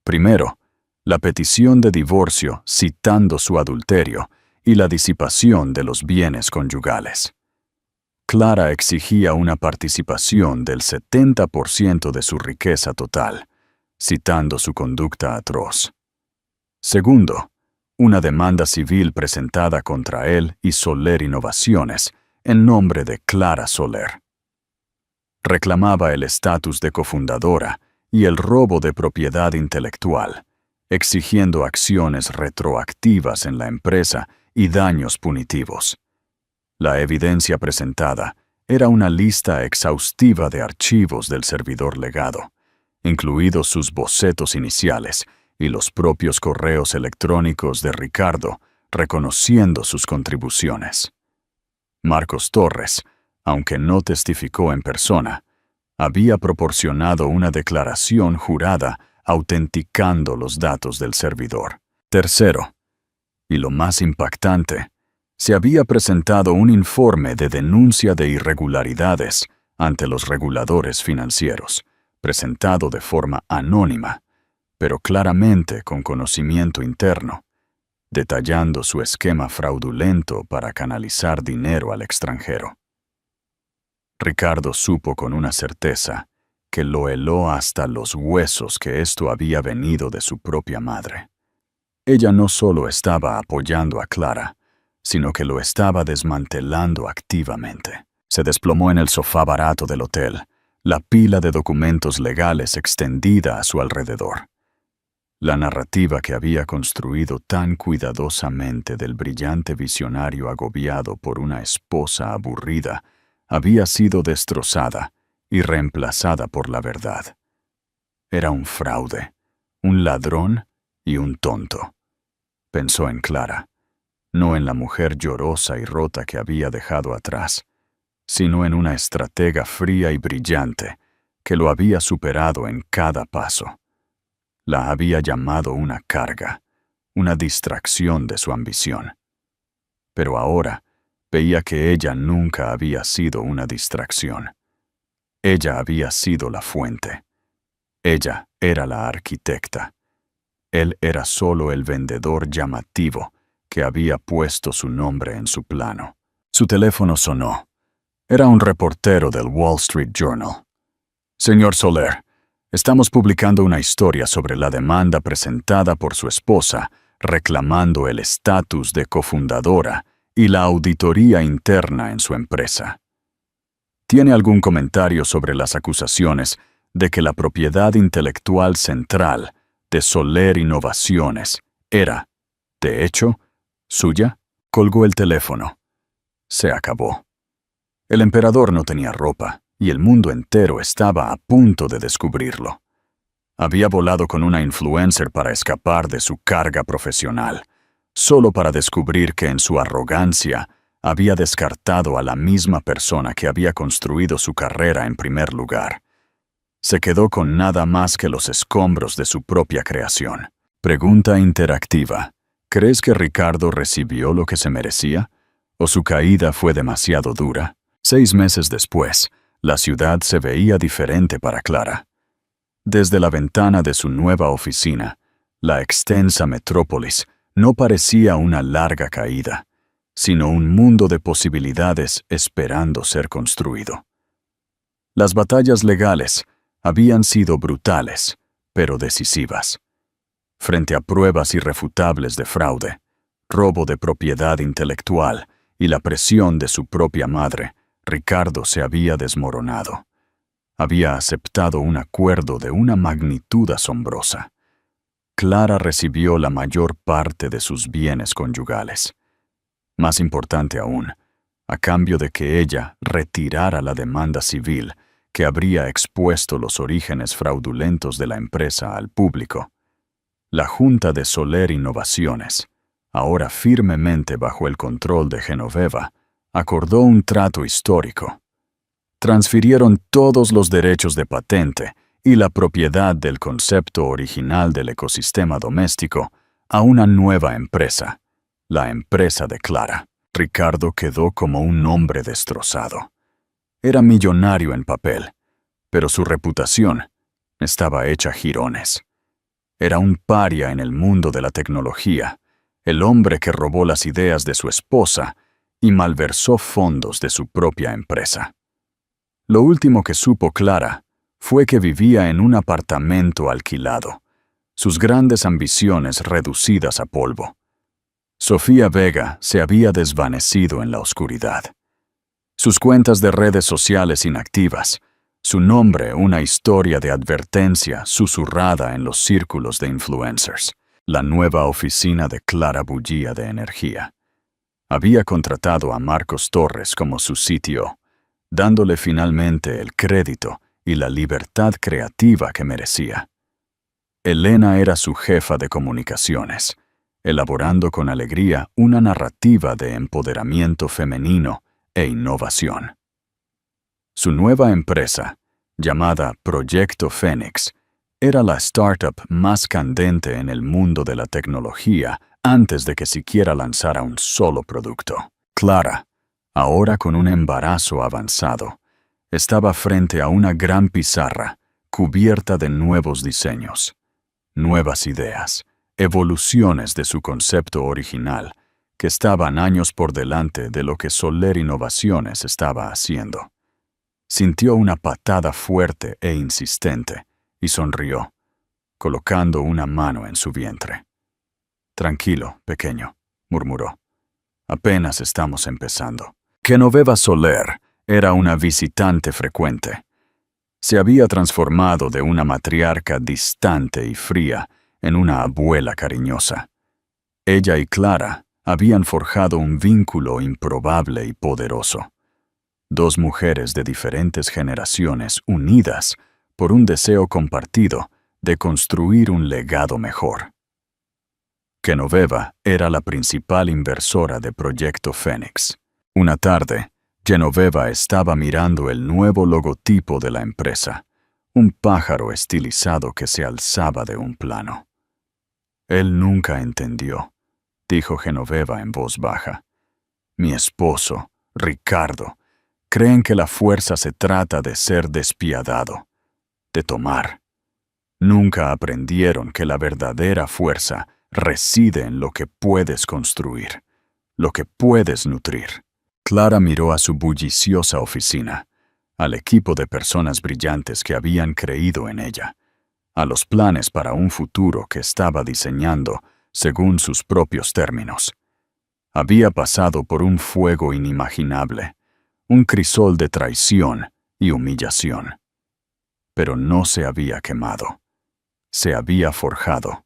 Primero, la petición de divorcio citando su adulterio y la disipación de los bienes conyugales. Clara exigía una participación del 70% de su riqueza total, citando su conducta atroz. Segundo, una demanda civil presentada contra él y Soler Innovaciones en nombre de Clara Soler. Reclamaba el estatus de cofundadora y el robo de propiedad intelectual, exigiendo acciones retroactivas en la empresa y daños punitivos. La evidencia presentada era una lista exhaustiva de archivos del servidor legado, incluidos sus bocetos iniciales y los propios correos electrónicos de Ricardo reconociendo sus contribuciones. Marcos Torres, aunque no testificó en persona, había proporcionado una declaración jurada autenticando los datos del servidor. Tercero, y lo más impactante, se había presentado un informe de denuncia de irregularidades ante los reguladores financieros, presentado de forma anónima, pero claramente con conocimiento interno, detallando su esquema fraudulento para canalizar dinero al extranjero. Ricardo supo con una certeza que lo heló hasta los huesos que esto había venido de su propia madre. Ella no solo estaba apoyando a Clara, sino que lo estaba desmantelando activamente. Se desplomó en el sofá barato del hotel, la pila de documentos legales extendida a su alrededor. La narrativa que había construido tan cuidadosamente del brillante visionario agobiado por una esposa aburrida había sido destrozada y reemplazada por la verdad. Era un fraude, un ladrón y un tonto. Pensó en Clara, no en la mujer llorosa y rota que había dejado atrás, sino en una estratega fría y brillante que lo había superado en cada paso. La había llamado una carga, una distracción de su ambición. Pero ahora veía que ella nunca había sido una distracción. Ella había sido la fuente. Ella era la arquitecta. Él era solo el vendedor llamativo que había puesto su nombre en su plano. Su teléfono sonó. Era un reportero del Wall Street Journal. Señor Soler, estamos publicando una historia sobre la demanda presentada por su esposa reclamando el estatus de cofundadora y la auditoría interna en su empresa. ¿Tiene algún comentario sobre las acusaciones de que la propiedad intelectual central de Soler Innovaciones era, de hecho, suya? Colgó el teléfono. Se acabó. El emperador no tenía ropa y el mundo entero estaba a punto de descubrirlo. Había volado con una influencer para escapar de su carga profesional, solo para descubrir que en su arrogancia había descartado a la misma persona que había construido su carrera en primer lugar. Se quedó con nada más que los escombros de su propia creación. Pregunta interactiva. ¿Crees que Ricardo recibió lo que se merecía? ¿O su caída fue demasiado dura? 6 meses después, la ciudad se veía diferente para Clara. Desde la ventana de su nueva oficina, la extensa metrópolis no parecía una larga caída, sino un mundo de posibilidades esperando ser construido. Las batallas legales habían sido brutales, pero decisivas. Frente a pruebas irrefutables de fraude, robo de propiedad intelectual y la presión de su propia madre, Ricardo se había desmoronado. Había aceptado un acuerdo de una magnitud asombrosa. Clara recibió la mayor parte de sus bienes conyugales. Más importante aún, a cambio de que ella retirara la demanda civil que habría expuesto los orígenes fraudulentos de la empresa al público. La Junta de Soler Innovaciones, ahora firmemente bajo el control de Genoveva, acordó un trato histórico. Transfirieron todos los derechos de patente y la propiedad del concepto original del ecosistema doméstico a una nueva empresa, la empresa de Clara. Ricardo quedó como un hombre destrozado. Era millonario en papel, pero su reputación estaba hecha jirones. Era un paria en el mundo de la tecnología, el hombre que robó las ideas de su esposa y malversó fondos de su propia empresa. Lo último que supo Clara fue que vivía en un apartamento alquilado, sus grandes ambiciones reducidas a polvo. Sofía Vega se había desvanecido en la oscuridad. Sus cuentas de redes sociales inactivas, su nombre una historia de advertencia susurrada en los círculos de influencers. La nueva oficina de Clara bullía de energía. Había contratado a Marcos Torres como su CTO, dándole finalmente el crédito y la libertad creativa que merecía. Elena era su jefa de comunicaciones, elaborando con alegría una narrativa de empoderamiento femenino e innovación. Su nueva empresa, llamada Proyecto Fénix, era la startup más candente en el mundo de la tecnología antes de que siquiera lanzara un solo producto. Clara, ahora con un embarazo avanzado, estaba frente a una gran pizarra cubierta de nuevos diseños, nuevas ideas, evoluciones de su concepto original, que estaban años por delante de lo que Soler Innovaciones estaba haciendo. Sintió una patada fuerte e insistente y sonrió, colocando una mano en su vientre. «Tranquilo, pequeño», murmuró. «Apenas estamos empezando». Genoveva Soler era una visitante frecuente. Se había transformado de una matriarca distante y fría en una abuela cariñosa. Ella y Clara habían forjado un vínculo improbable y poderoso. Dos mujeres de diferentes generaciones unidas por un deseo compartido de construir un legado mejor. Genoveva era la principal inversora de Proyecto Fénix. Una tarde, Genoveva estaba mirando el nuevo logotipo de la empresa, un pájaro estilizado que se alzaba de un plano. «Él nunca entendió», dijo Genoveva en voz baja. «Mi esposo, Ricardo, creen que la fuerza se trata de ser despiadado, de tomar. Nunca aprendieron que la verdadera fuerza reside en lo que puedes construir, lo que puedes nutrir». Clara miró a su bulliciosa oficina, al equipo de personas brillantes que habían creído en ella, a los planes para un futuro que estaba diseñando según sus propios términos. Había pasado por un fuego inimaginable, un crisol de traición y humillación. Pero no se había quemado. Se había forjado.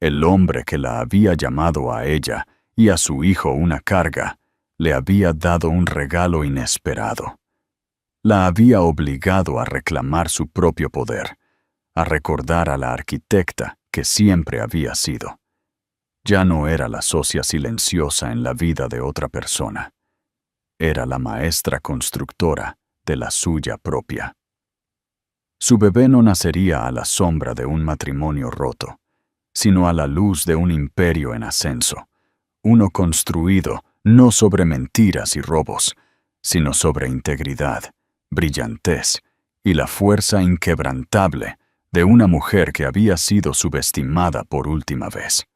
El hombre que la había llamado a ella y a su hijo una carga, le había dado un regalo inesperado. La había obligado a reclamar su propio poder, a recordar a la arquitecta que siempre había sido. Ya no era la socia silenciosa en la vida de otra persona. Era la maestra constructora de la suya propia. Su bebé no nacería a la sombra de un matrimonio roto, sino a la luz de un imperio en ascenso, uno construido no sobre mentiras y robos, sino sobre integridad, brillantez y la fuerza inquebrantable de una mujer que había sido subestimada por última vez.